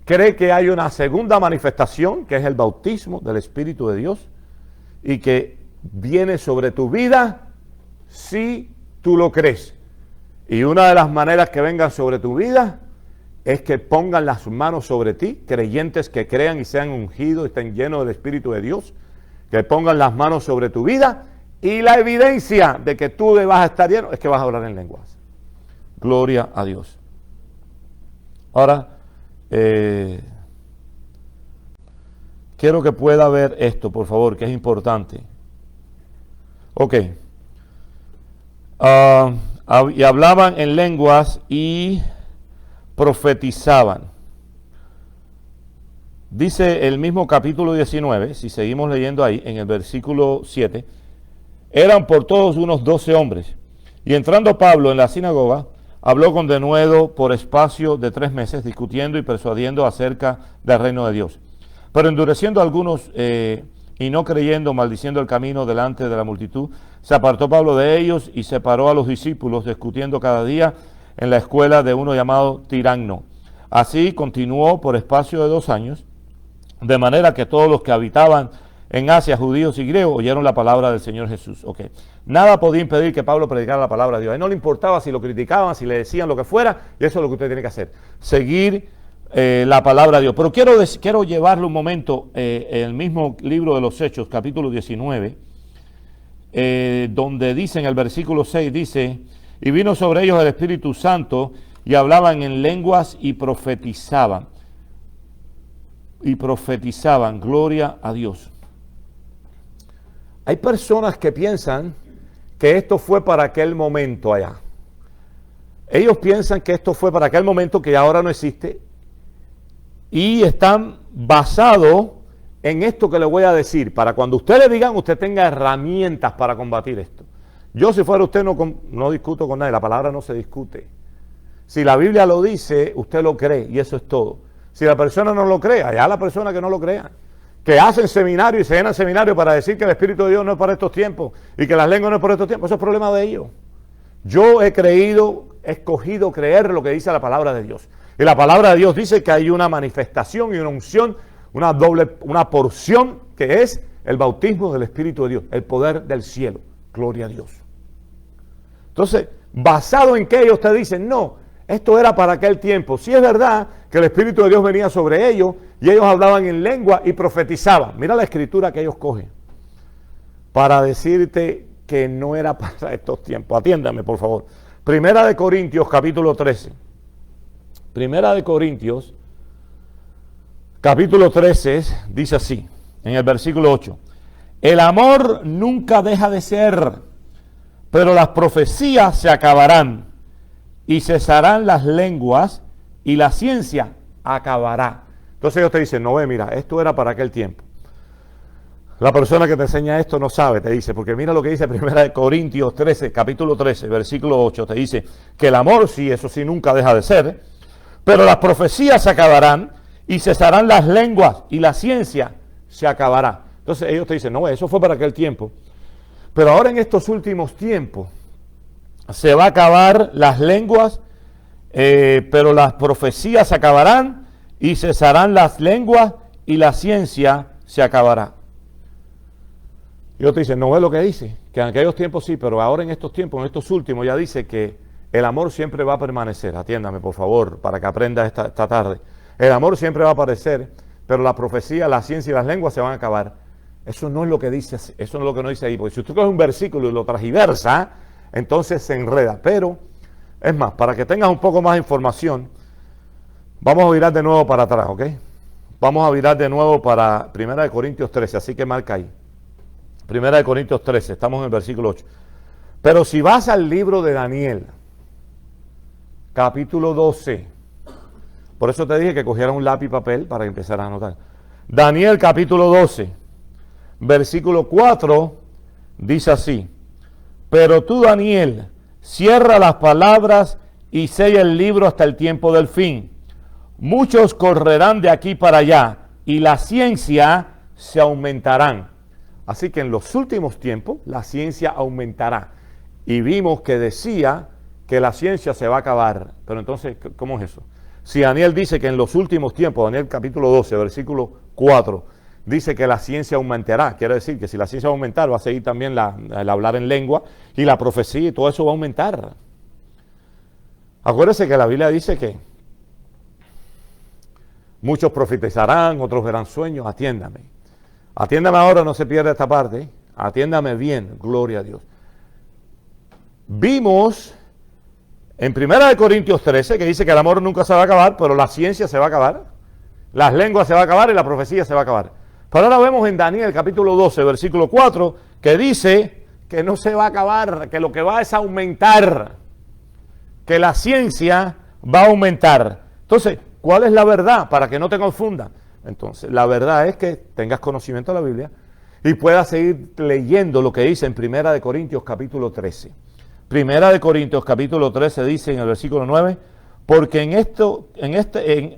Cree que hay una segunda manifestación, que es el bautismo del Espíritu de Dios, y que viene sobre tu vida si tú lo crees. Y una de las maneras que vengan sobre tu vida es que pongan las manos sobre ti, creyentes que crean y sean ungidos, estén llenos del Espíritu de Dios, que pongan las manos sobre tu vida, y la evidencia de que tú vas a estar lleno es que vas a hablar en lenguas. Gloria a Dios. Ahora, quiero que pueda ver esto, por favor, que es importante. Ok. Y hablaban en lenguas y profetizaban. Dice el mismo capítulo 19, si seguimos leyendo ahí, en el versículo 7, eran por todos unos 12 hombres. Y entrando Pablo en la sinagoga, habló con denuedo por espacio de 3 meses, discutiendo y persuadiendo acerca del reino de Dios. Pero endureciendo a algunos y no creyendo, maldiciendo el camino delante de la multitud, se apartó Pablo de ellos y separó a los discípulos, discutiendo cada día en la escuela de uno llamado Tiranno. Así continuó por espacio de 2 años, de manera que todos los que habitaban en Asia, judíos y griegos, oyeron la palabra del Señor Jesús. Okay. Nada podía impedir que Pablo predicara la palabra de Dios. A él no le importaba si lo criticaban, si le decían lo que fuera, y eso es lo que usted tiene que hacer, seguir la palabra de Dios. Pero quiero llevarle un momento el mismo libro de los Hechos, capítulo 19, donde dice en el versículo 6, dice, y vino sobre ellos el Espíritu Santo, y hablaban en lenguas y profetizaban. Y profetizaban, gloria a Dios. Hay personas que piensan que esto fue para aquel momento allá. Ellos piensan que esto fue para aquel momento que ahora no existe y están basados en esto que le voy a decir. Para cuando usted le digan, usted tenga herramientas para combatir esto. Yo, si fuera usted, no discuto con nadie. La palabra no se discute. Si la Biblia lo dice, usted lo cree y eso es todo. Si la persona no lo cree, allá la persona que no lo crea, que hacen seminario y se llenan seminario para decir que el Espíritu de Dios no es para estos tiempos y que las lenguas no es para estos tiempos, eso es problema de ellos. Yo he escogido creer lo que dice la palabra de Dios. Y la palabra de Dios dice que hay una manifestación y una unción, una porción que es el bautismo del Espíritu de Dios, el poder del cielo. Gloria a Dios. Entonces, basado en que ellos te dicen, no, esto era para aquel tiempo. Sí es verdad que el Espíritu de Dios venía sobre ellos y ellos hablaban en lengua y profetizaban. Mira la escritura que ellos cogen para decirte que no era para estos tiempos. Atiéndame, por favor. Primera de Corintios, capítulo 13. Primera de Corintios, capítulo 13, dice así, en el versículo 8. El amor nunca deja de ser, pero las profecías se acabarán y cesarán las lenguas y la ciencia acabará. Entonces ellos te dicen, no ve, mira, esto era para aquel tiempo. La persona que te enseña esto no sabe, te dice, porque mira lo que dice Primera de Corintios 13, capítulo 13, versículo 8, te dice que el amor, sí, eso sí, nunca deja de ser, pero las profecías se acabarán y cesarán las lenguas y la ciencia se acabará. Entonces ellos te dicen, no, eso fue para aquel tiempo. Pero ahora en estos últimos tiempos se va a acabar las lenguas, pero las profecías se acabarán y cesarán las lenguas y la ciencia se acabará. Y otros te dicen, no es lo que dice, que en aquellos tiempos sí, pero ahora en estos tiempos, en estos últimos, ya dice que el amor siempre va a permanecer. Atiéndame, por favor, para que aprenda esta tarde. El amor siempre va a aparecer, pero la profecía, la ciencia y las lenguas se van a acabar. Eso no es lo que dice, eso no es lo que nos dice ahí, porque si usted coge un versículo y lo transgiversa, entonces se enreda. Pero, es más, para que tengas un poco más de información, vamos a virar de nuevo para atrás, ¿ok? Vamos a virar de nuevo para 1 Corintios 13, así que marca ahí. 1 Corintios 13, estamos en el versículo 8. Pero si vas al libro de Daniel, capítulo 12, por eso te dije que cogieras un lápiz y papel para que empezaras a anotar. Daniel capítulo 12, versículo 4, dice así: pero tú, Daniel, cierra las palabras y sella el libro hasta el tiempo del fin. Muchos correrán de aquí para allá y la ciencia se aumentarán. Así que en los últimos tiempos la ciencia aumentará. Y vimos que decía que la ciencia se va a acabar. Pero entonces, ¿cómo es eso? Si Daniel dice que en los últimos tiempos, Daniel capítulo 12, versículo 4, dice que la ciencia aumentará. Quiere decir que si la ciencia va a aumentar, va a seguir también el hablar en lengua y la profecía y todo eso va a aumentar. Acuérdense que la Biblia dice que muchos profetizarán, otros verán sueños. Atiéndame. Atiéndame ahora, no se pierda esta parte. Atiéndame bien, gloria a Dios. Vimos en 1 Corintios 13 que dice que el amor nunca se va a acabar, pero la ciencia se va a acabar, las lenguas se va a acabar y la profecía se va a acabar. Pero ahora vemos en Daniel capítulo 12, versículo 4, que dice que no se va a acabar, que lo que va es a aumentar, que la ciencia va a aumentar. Entonces, ¿cuál es la verdad? Para que no te confundan. Entonces, la verdad es que tengas conocimiento de la Biblia y puedas seguir leyendo lo que dice en 1 Corintios capítulo 13. Primera de Corintios capítulo 13 dice en el versículo 9, porque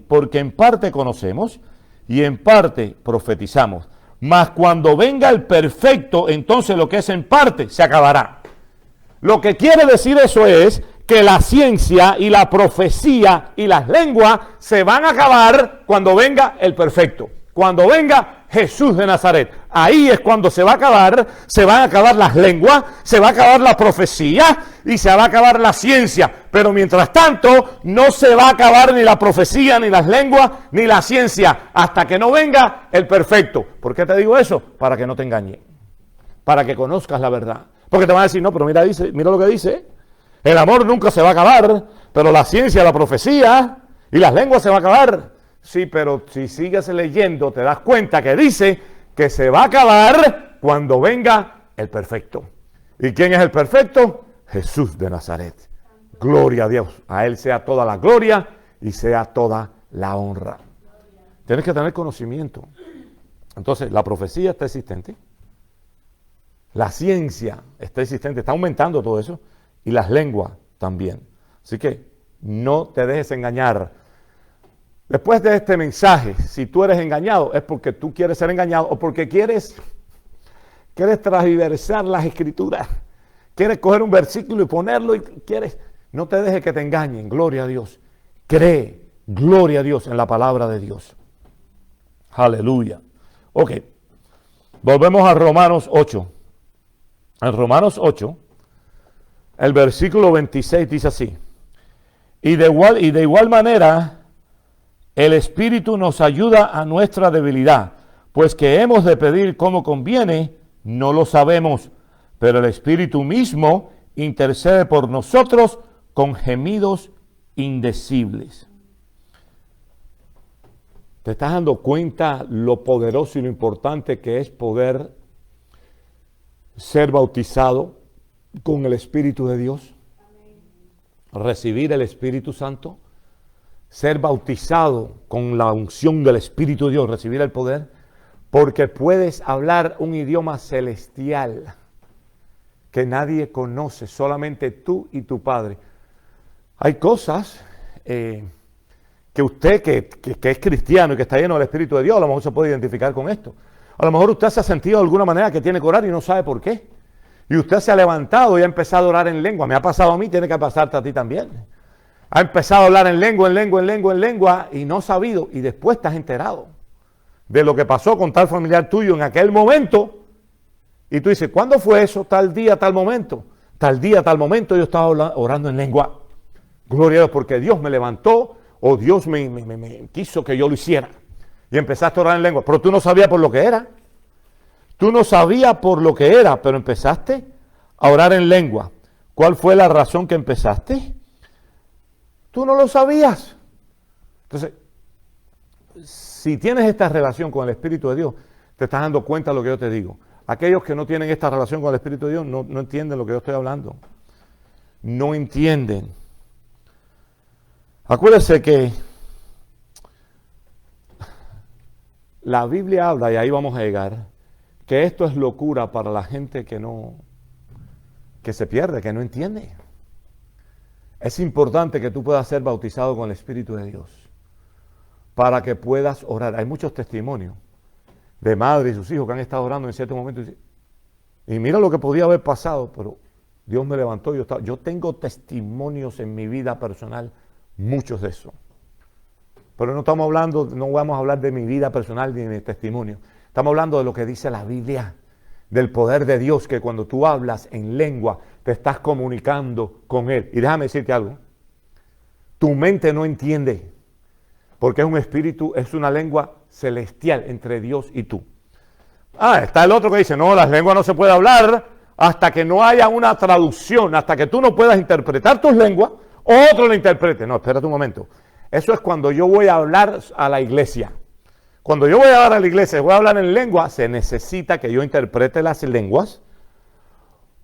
porque en parte conocemos y en parte profetizamos, mas cuando venga el perfecto, entonces lo que es en parte se acabará. Lo que quiere decir eso es que la ciencia y la profecía y las lenguas se van a acabar cuando venga el perfecto, cuando venga Jesús de Nazaret. Ahí es cuando se va a acabar las lenguas, se va a acabar la profecía y se va a acabar la ciencia. Pero mientras tanto, no se va a acabar ni la profecía, ni las lenguas, ni la ciencia, hasta que no venga el perfecto. ¿Por qué te digo eso? Para que no te engañe, para que conozcas la verdad. Porque te van a decir, no, pero mira lo que dice, el amor nunca se va a acabar, pero la ciencia, la profecía y las lenguas se va a acabar. Sí, pero si sigues leyendo te das cuenta que dice que se va a acabar cuando venga el perfecto. ¿Y quién es el perfecto? Jesús de Nazaret. Gloria a Dios. A Él sea toda la gloria y sea toda la honra. Tienes que tener conocimiento. Entonces, la profecía está existente. La ciencia está existente. Está aumentando todo eso. Y las lenguas también. Así que no te dejes engañar. Después de este mensaje, si tú eres engañado, es porque tú quieres ser engañado o porque quieres transversar las escrituras. Quieres coger un versículo y ponerlo y quieres. No te dejes que te engañen, gloria a Dios. Cree, gloria a Dios, en la palabra de Dios. Aleluya. Ok, volvemos a Romanos 8. En Romanos 8, el versículo 26 dice así. Y de igual manera, el Espíritu nos ayuda a nuestra debilidad, pues que hemos de pedir como conviene, no lo sabemos, pero el Espíritu mismo intercede por nosotros con gemidos indecibles. ¿Te estás dando cuenta lo poderoso y lo importante que es poder ser bautizado con el Espíritu de Dios? Recibir el Espíritu Santo. Ser bautizado con la unción del Espíritu de Dios, recibir el poder, porque puedes hablar un idioma celestial que nadie conoce, solamente tú y tu Padre. Hay cosas que usted que es cristiano y que está lleno del Espíritu de Dios, a lo mejor se puede identificar con esto. A lo mejor usted se ha sentido de alguna manera que tiene que orar y no sabe por qué. Y usted se ha levantado y ha empezado a orar en lengua. Me ha pasado a mí, tiene que pasarte a ti también. Ha empezado a hablar en lengua y no sabido, y después te has enterado de lo que pasó con tal familiar tuyo en aquel momento, y tú dices, ¿cuándo fue eso? Tal día, tal momento. Tal día, tal momento yo estaba orando en lengua. Gloria a Dios, porque Dios me levantó, o Dios me quiso que yo lo hiciera. Y empezaste a orar en lengua, pero tú no sabías por lo que era. Tú no sabías por lo que era, pero empezaste a orar en lengua. ¿Cuál fue la razón que empezaste? Tú no lo sabías. Entonces, si tienes esta relación con el Espíritu de Dios, te estás dando cuenta de lo que yo te digo. Aquellos que no tienen esta relación con el Espíritu de Dios no entienden lo que yo estoy hablando. No entienden. Acuérdense que la Biblia habla, y ahí vamos a llegar, que esto es locura para la gente que se pierde, que no entiende. Es importante que tú puedas ser bautizado con el Espíritu de Dios para que puedas orar. Hay muchos testimonios de madres y sus hijos que han estado orando en cierto momento y mira lo que podía haber pasado, pero Dios me levantó. Yo tengo testimonios en mi vida personal, muchos de eso. Pero no vamos a hablar de mi vida personal ni de mi testimonio. Estamos hablando de lo que dice la Biblia, del poder de Dios, que cuando tú hablas en lengua, te estás comunicando con Él. Y déjame decirte algo. Tu mente no entiende, porque es un espíritu, es una lengua celestial entre Dios y tú. Está el otro que dice, no, las lenguas no se puede hablar hasta que no haya una traducción, hasta que tú no puedas interpretar tus lenguas, otro lo interprete. No, espérate un momento. Eso es cuando yo voy a hablar a la iglesia. Cuando yo voy a hablar a la iglesia, voy a hablar en lengua, se necesita que yo interprete las lenguas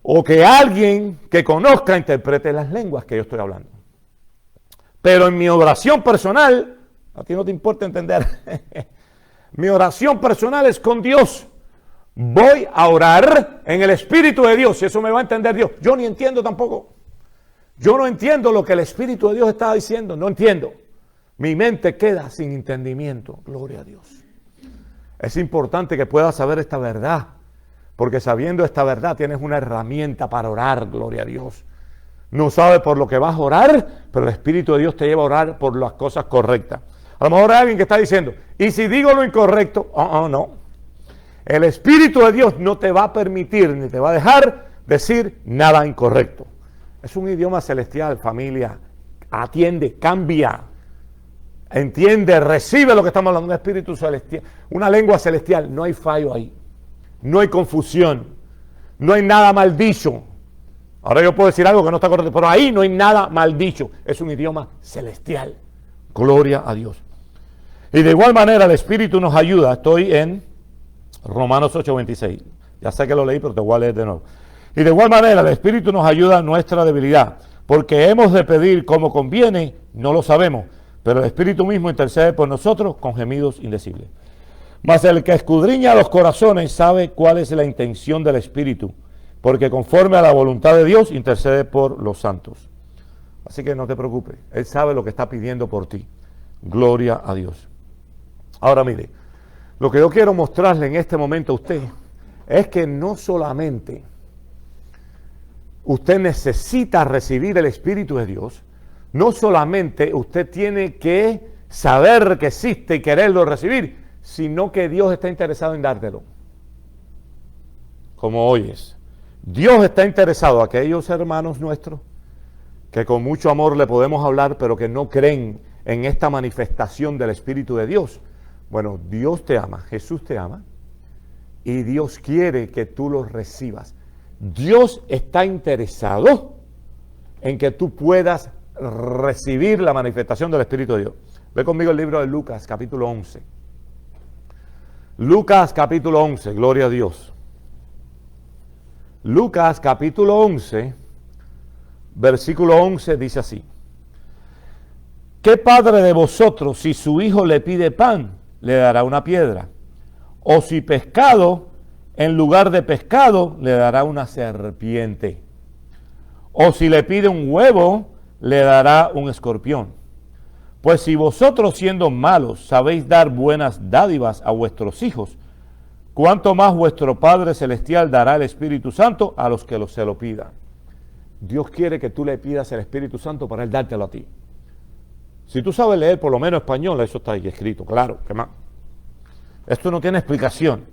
o que alguien que conozca interprete las lenguas que yo estoy hablando. Pero en mi oración personal, a ti no te importa entender, mi oración personal es con Dios. Voy a orar en el Espíritu de Dios y eso me va a entender Dios. Yo ni entiendo tampoco. Yo no entiendo lo que el Espíritu de Dios está diciendo, no entiendo. Mi mente queda sin entendimiento. Gloria a Dios. Es importante que puedas saber esta verdad, porque sabiendo esta verdad tienes una herramienta para orar, gloria a Dios. No sabes por lo que vas a orar, pero el Espíritu de Dios te lleva a orar por las cosas correctas. A lo mejor hay alguien que está diciendo, ¿y si digo lo incorrecto? No. El Espíritu de Dios no te va a permitir ni te va a dejar decir nada incorrecto. Es un idioma celestial, familia. Atiende, cambia. Entiende, recibe lo que estamos hablando, un espíritu celestial, una lengua celestial. No hay fallo ahí, no hay confusión, no hay nada mal dicho. Ahora yo puedo decir algo que no está correcto, pero ahí no hay nada mal dicho. Es un idioma celestial. Gloria a Dios. Y de igual manera el Espíritu nos ayuda. Estoy en Romanos 8:26. Ya sé que lo leí, pero te voy a leer de nuevo. Y de igual manera el Espíritu nos ayuda en nuestra debilidad, porque hemos de pedir como conviene, no lo sabemos. Pero el Espíritu mismo intercede por nosotros con gemidos indecibles. Mas el que escudriña los corazones sabe cuál es la intención del Espíritu, porque conforme a la voluntad de Dios intercede por los santos. Así que no te preocupes, Él sabe lo que está pidiendo por ti. Gloria a Dios. Ahora mire, lo que yo quiero mostrarle en este momento a usted es que no solamente usted necesita recibir el Espíritu de Dios, no solamente usted tiene que saber que existe y quererlo recibir, sino que Dios está interesado en dártelo. Como oyes, Dios está interesado a aquellos hermanos nuestros que con mucho amor le podemos hablar, pero que no creen en esta manifestación del Espíritu de Dios. Bueno, Dios te ama, Jesús te ama, y Dios quiere que tú lo recibas. Dios está interesado en que tú puedas recibir la manifestación del Espíritu de Dios. Ve conmigo el libro de Lucas, capítulo 11. Lucas, capítulo 11, gloria a Dios. Lucas, capítulo 11, versículo 11, dice así. ¿Qué padre de vosotros, si su hijo le pide pan, le dará una piedra? O si pescado, en lugar de pescado, le dará una serpiente. O si le pide un huevo, le dará un escorpión. Pues si vosotros siendo malos sabéis dar buenas dádivas a vuestros hijos, ¿cuánto más vuestro Padre Celestial dará el Espíritu Santo a los que se lo pidan? Dios quiere que tú le pidas el Espíritu Santo para Él dártelo a ti. Si tú sabes leer por lo menos español, eso está ahí escrito, claro. ¿Qué más? Esto no tiene explicación.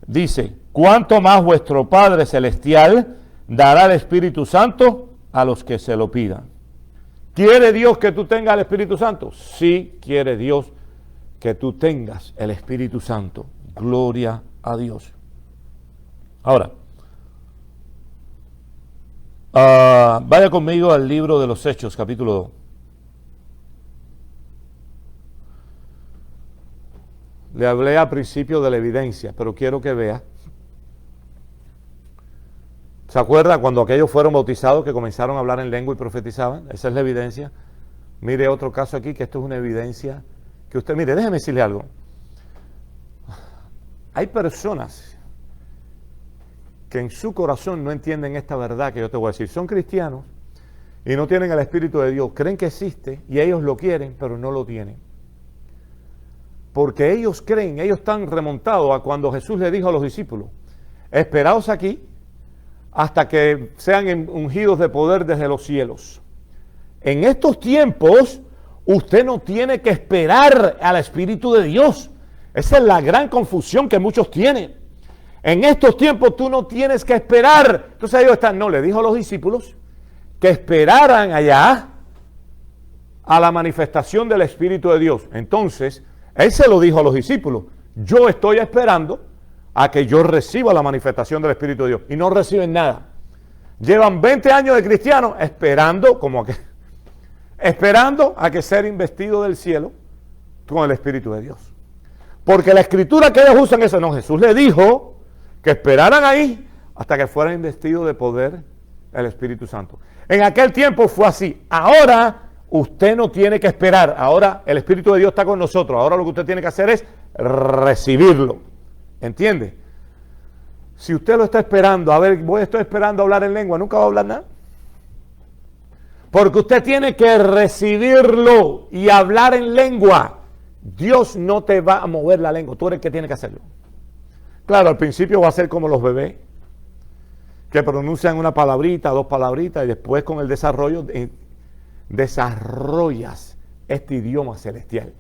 Dice, ¿cuánto más vuestro Padre Celestial dará el Espíritu Santo a los que se lo pidan? ¿Quiere Dios que tú tengas el Espíritu Santo? Sí, quiere Dios que tú tengas el Espíritu Santo. Gloria a Dios. Ahora, vaya conmigo al libro de los Hechos, capítulo 2. Le hablé al principio de la evidencia, pero quiero que vea. ¿Se acuerda cuando aquellos fueron bautizados que comenzaron a hablar en lengua y profetizaban? Esa es la evidencia. Mire otro caso aquí, que esto es una evidencia que usted, mire, déjeme decirle algo. Hay personas que en su corazón no entienden esta verdad que yo te voy a decir. Son cristianos y no tienen el Espíritu de Dios. Creen que existe y ellos lo quieren, pero no lo tienen. Porque ellos creen, ellos están remontados a cuando Jesús le dijo a los discípulos, esperaos aquí, hasta que sean ungidos de poder desde los cielos. En estos tiempos, usted no tiene que esperar al Espíritu de Dios. Esa es la gran confusión que muchos tienen. En estos tiempos tú no tienes que esperar. Entonces ellos están, no, le dijo a los discípulos que esperaran allá a la manifestación del Espíritu de Dios. Entonces, él se lo dijo a los discípulos, yo estoy esperando a que yo reciba la manifestación del Espíritu de Dios. Y no reciben nada. Llevan 20 años de cristianos esperando a que ser investido del cielo con el Espíritu de Dios. Porque la escritura que ellos usan es, no, Jesús le dijo que esperaran ahí hasta que fuera investido de poder el Espíritu Santo. En aquel tiempo fue así. Ahora usted no tiene que esperar. Ahora el Espíritu de Dios está con nosotros. Ahora lo que usted tiene que hacer es recibirlo. ¿Entiende? Si usted lo está esperando, estoy esperando hablar en lengua, nunca va a hablar nada. Porque usted tiene que recibirlo y hablar en lengua. Dios no te va a mover la lengua, tú eres el que tiene que hacerlo. Claro, al principio va a ser como los bebés, que pronuncian una palabrita, dos palabritas, y después con el desarrollo desarrollas este idioma celestial.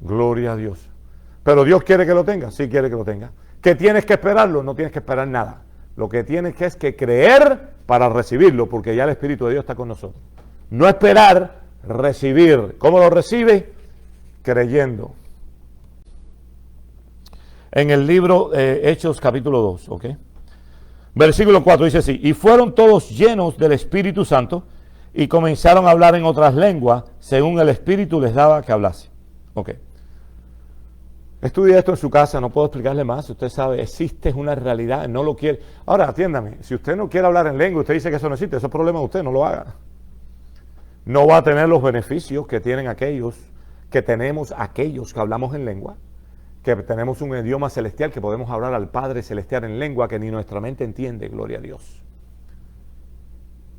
Gloria a Dios. Pero Dios quiere que lo tenga, sí quiere que lo tenga. ¿Que tienes que esperarlo? No tienes que esperar nada. Lo que tienes que es que creer para recibirlo, porque ya el Espíritu de Dios está con nosotros. No esperar, recibir. ¿Cómo lo recibe? Creyendo. En el libro Hechos capítulo 2, ¿ok? Versículo 4 dice así, y fueron todos llenos del Espíritu Santo y comenzaron a hablar en otras lenguas según el Espíritu les daba que hablase. Ok. Estudie esto en su casa, no puedo explicarle más. Usted sabe, existe, es una realidad, no lo quiere. Ahora, atiéndame, si usted no quiere hablar en lengua, usted dice que eso no existe, eso es problema de usted, no lo haga. No va a tener los beneficios que tienen aquellos que hablamos en lengua, que tenemos un idioma celestial, que podemos hablar al Padre celestial en lengua que ni nuestra mente entiende, gloria a Dios.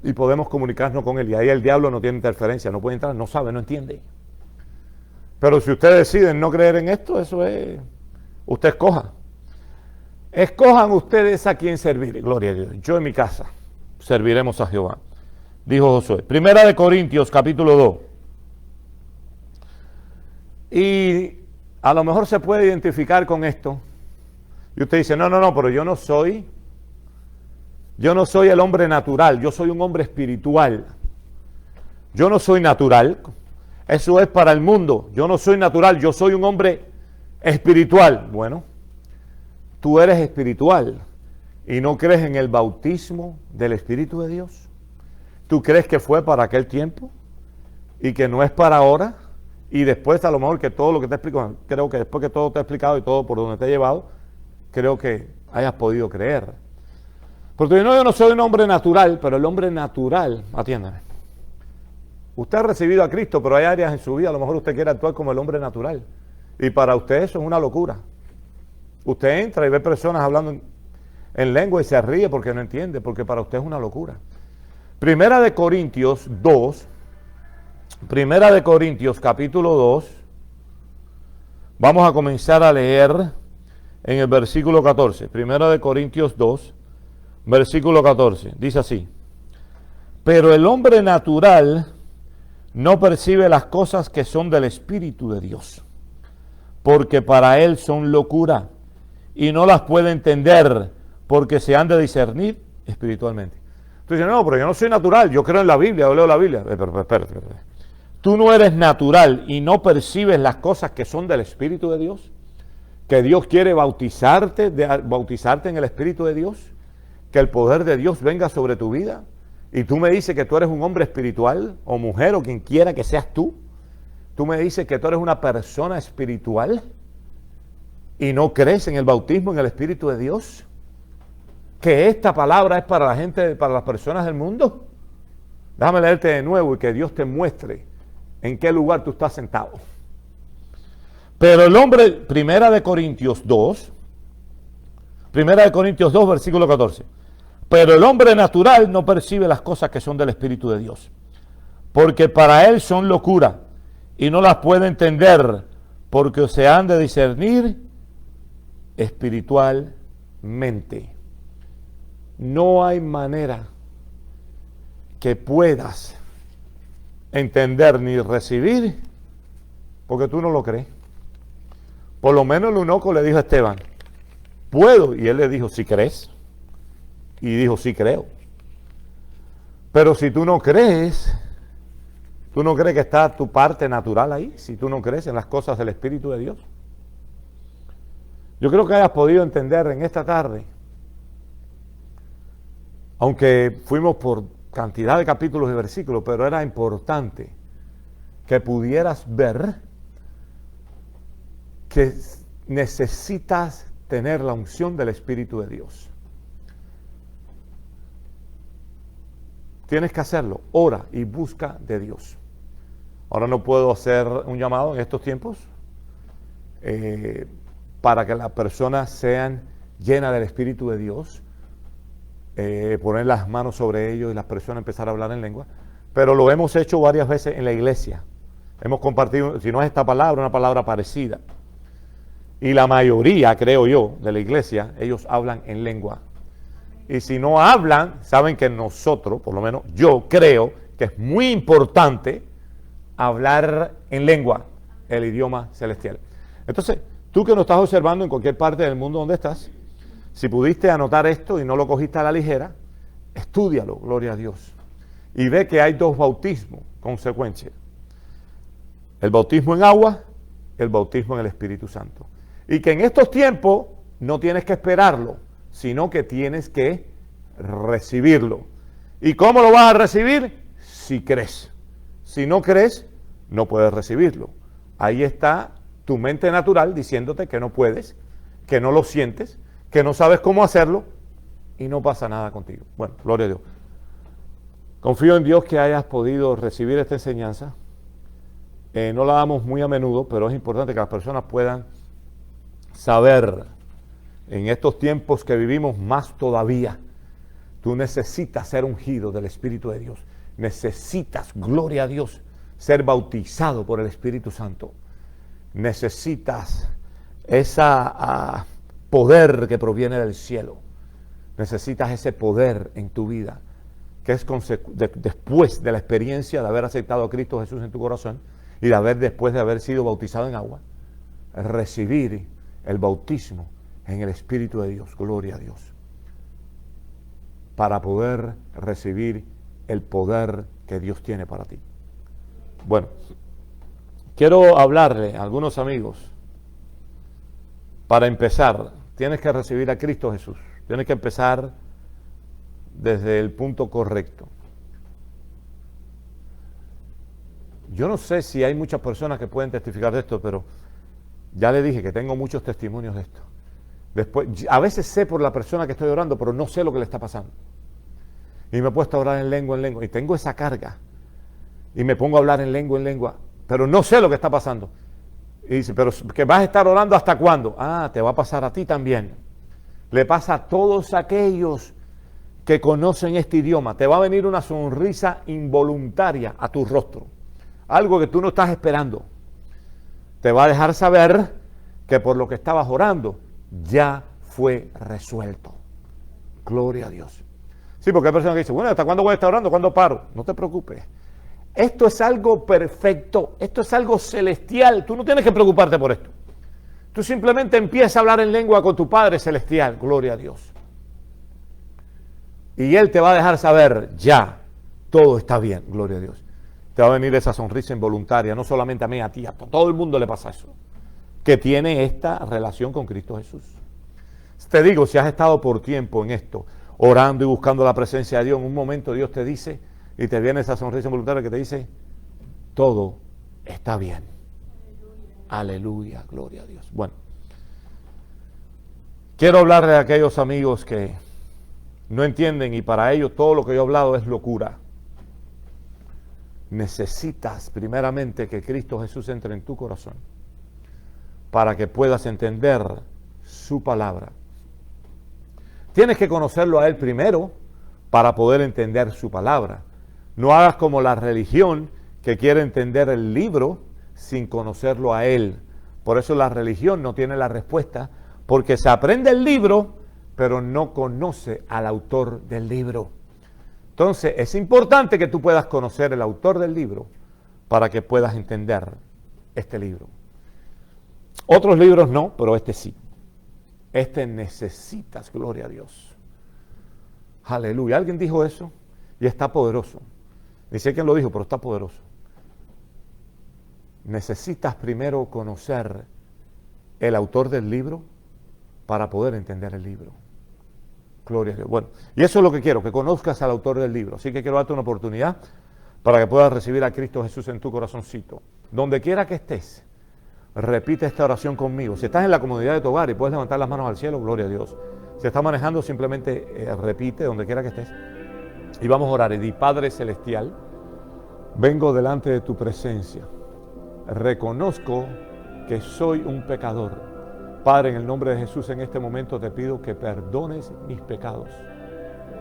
Y podemos comunicarnos con Él, y ahí el diablo no tiene interferencia, no puede entrar, no sabe, no entiende. Pero si ustedes deciden no creer en esto, eso es, usted escoja. Escojan ustedes a quién servir, gloria a Dios. Yo en mi casa serviremos a Jehová, dijo Josué. Primera de Corintios, capítulo 2. Y a lo mejor se puede identificar con esto. Y usted dice, no, pero yo no soy el hombre natural, yo soy un hombre espiritual. Yo no soy natural. Eso es para el mundo. Yo no soy natural, yo soy un hombre espiritual. Bueno, tú eres espiritual y no crees en el bautismo del Espíritu de Dios. ¿Tú crees que fue para aquel tiempo y que no es para ahora? Y después a lo mejor que todo lo que te explico, creo que después que todo te he explicado y todo por donde te he llevado, creo que hayas podido creer. Porque yo no soy un hombre natural, pero el hombre natural, atiéndame. Usted ha recibido a Cristo, pero hay áreas en su vida, a lo mejor usted quiere actuar como el hombre natural. Y para usted eso es una locura. Usted entra y ve personas hablando en lengua y se ríe porque no entiende, porque para usted es una locura. Primera de Corintios 2, Primera de Corintios capítulo 2, vamos a comenzar a leer en el versículo 14. Primera de Corintios 2, versículo 14, dice así. Pero el hombre natural no percibe las cosas que son del Espíritu de Dios, porque para él son locura, y no las puede entender, porque se han de discernir espiritualmente. Tú dices, no, pero yo no soy natural, yo creo en la Biblia, yo leo la Biblia. Pero espérate. Tú no eres natural y no percibes las cosas que son del Espíritu de Dios, que Dios quiere bautizarte en el Espíritu de Dios, que el poder de Dios venga sobre tu vida. Y tú me dices que tú eres un hombre espiritual, o mujer, o quien quiera que seas tú. Tú me dices que tú eres una persona espiritual y no crees en el bautismo en el Espíritu de Dios. Que esta palabra es para la gente, para las personas del mundo. Déjame leerte de nuevo y que Dios te muestre en qué lugar tú estás sentado. Pero el hombre, Primera de Corintios 2, versículo 14. Pero el hombre natural no percibe las cosas que son del Espíritu de Dios, porque para él son locura, y no las puede entender, porque se han de discernir espiritualmente. no hay manera que puedas entender ni recibir porque tú no lo crees. Por lo menos el eunuco le dijo a Esteban, puedo, y él le dijo, ¿sí crees? Y dijo, sí creo. Pero si tú no crees que está tu parte natural ahí, si tú no crees en las cosas del Espíritu de Dios. Yo creo que hayas podido entender en esta tarde, aunque fuimos por cantidad de capítulos y versículos, pero era importante que pudieras ver que necesitas tener la unción del Espíritu de Dios. Tienes que hacerlo, ora y busca de Dios. Ahora no puedo hacer un llamado en estos tiempos para que las personas sean llenas del Espíritu de Dios, poner las manos sobre ellos y las personas empezar a hablar en lengua, pero lo hemos hecho varias veces en la iglesia. Hemos compartido, si no es esta palabra, una palabra parecida. Y la mayoría, creo yo, de la iglesia, ellos hablan en lengua. Y si no hablan, saben que nosotros, por lo menos yo creo que es muy importante hablar en lengua, el idioma celestial. Entonces, tú que nos estás observando en cualquier parte del mundo donde estás, si pudiste anotar esto y no lo cogiste a la ligera, estúdialo, gloria a Dios. Y ve que hay dos bautismos, consecuencia. El bautismo en agua, el bautismo en el Espíritu Santo. Y que en estos tiempos no tienes que esperarlo, sino que tienes que recibirlo. ¿Y cómo lo vas a recibir? Si crees. Si no crees, no puedes recibirlo. Ahí está tu mente natural diciéndote que no puedes, que no lo sientes, que no sabes cómo hacerlo y no pasa nada contigo. Bueno, gloria a Dios. Confío en Dios que hayas podido recibir esta enseñanza. No la damos muy a menudo, pero es importante que las personas puedan saber en estos tiempos que vivimos más todavía. Tú necesitas ser ungido del Espíritu de Dios. Necesitas, gloria a Dios, ser bautizado por el Espíritu Santo. Necesitas ese poder que proviene del cielo. Necesitas ese poder en tu vida, que es después de la experiencia de haber aceptado a Cristo Jesús en tu corazón y después de haber sido bautizado en agua, recibir el bautismo en el Espíritu de Dios, gloria a Dios, para poder recibir el poder que Dios tiene para ti. Bueno, quiero hablarle a algunos amigos. Para empezar, tienes que recibir a Cristo Jesús. Tienes que empezar desde el punto correcto. Yo no sé si hay muchas personas que pueden testificar de esto, pero ya le dije que tengo muchos testimonios de esto. Después, a veces sé por la persona que estoy orando, pero no sé lo que le está pasando. Y me he puesto a orar en lengua, y tengo esa carga. Y me pongo a hablar en lengua, pero no sé lo que está pasando. Y dice, pero que vas a estar orando ¿hasta cuándo? Ah, te va a pasar a ti también. Le pasa a todos aquellos que conocen este idioma. Te va a venir una sonrisa involuntaria a tu rostro. Algo que tú no estás esperando. Te va a dejar saber que por lo que estabas orando ya fue resuelto. Gloria a Dios. Sí, porque hay personas que dicen, bueno, ¿hasta cuándo voy a estar orando? ¿Cuándo paro? No te preocupes. Esto es algo perfecto, esto es algo celestial. Tú no tienes que preocuparte por esto. Tú simplemente empiezas a hablar en lengua con tu Padre Celestial, gloria a Dios. Y Él te va a dejar saber, ya, todo está bien, gloria a Dios. Te va a venir esa sonrisa involuntaria, no solamente a mí, a ti, a todo el mundo le pasa eso. Que tiene esta relación con Cristo Jesús. Te digo, si has estado por tiempo en esto, orando y buscando la presencia de Dios, en un momento Dios te dice, y te viene esa sonrisa involuntaria que te dice, todo está bien. Aleluya, gloria a Dios. Bueno, quiero hablarle a aquellos amigos que no entienden y para ellos todo lo que yo he hablado es locura. Necesitas primeramente que Cristo Jesús entre en tu corazón para que puedas entender su palabra. Tienes que conocerlo a Él primero para poder entender su palabra. No hagas como la religión que quiere entender el libro sin conocerlo a Él. Por eso la religión no tiene la respuesta, porque se aprende el libro, pero no conoce al autor del libro. Entonces, es importante que tú puedas conocer el autor del libro para que puedas entender este libro. Otros libros no, pero este sí. Este necesitas, gloria a Dios. Aleluya. ¿Alguien dijo eso? Y está poderoso. Ni sé quién lo dijo, pero está poderoso. Necesitas primero conocer el autor del libro para poder entender el libro. Gloria a Dios. Bueno, y eso es lo que quiero, que conozcas al autor del libro. Así que quiero darte una oportunidad para que puedas recibir a Cristo Jesús en tu corazoncito. Donde quiera que estés, repite esta oración conmigo. Si estás en la comodidad de tu hogar y puedes levantar las manos al cielo, gloria a Dios. Si estás manejando, simplemente repite donde quiera que estés. Y vamos a orar y di: Padre Celestial, vengo delante de tu presencia. Reconozco que soy un pecador. Padre, en el nombre de Jesús, en este momento te pido que perdones mis pecados.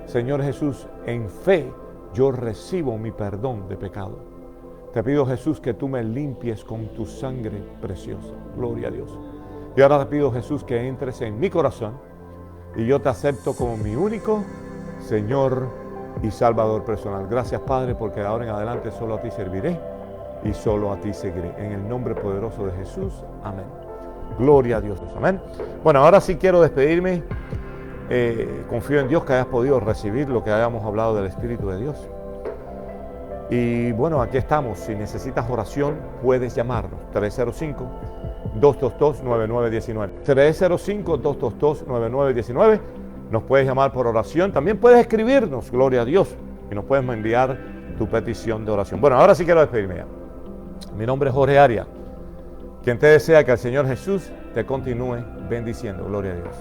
Señor Jesús, en fe yo recibo mi perdón de pecado. Te pido, Jesús, que tú me limpies con tu sangre preciosa. Gloria a Dios. Y ahora te pido, Jesús, que entres en mi corazón y yo te acepto como mi único Señor y Salvador personal. Gracias, Padre, porque de ahora en adelante solo a ti serviré y solo a ti seguiré. En el nombre poderoso de Jesús. Amén. Gloria a Dios. Amén. Bueno, ahora sí quiero despedirme. Confío en Dios que hayas podido recibir lo que hayamos hablado del Espíritu de Dios. Y bueno, aquí estamos. Si necesitas oración, puedes llamarnos. 305-222-9919. 305-222-9919. Nos puedes llamar por oración. También puedes escribirnos, gloria a Dios, y nos puedes enviar tu petición de oración. Bueno, ahora sí quiero despedirme ya. Mi nombre es Jorge Arias, quien te desea que el Señor Jesús te continúe bendiciendo. Gloria a Dios.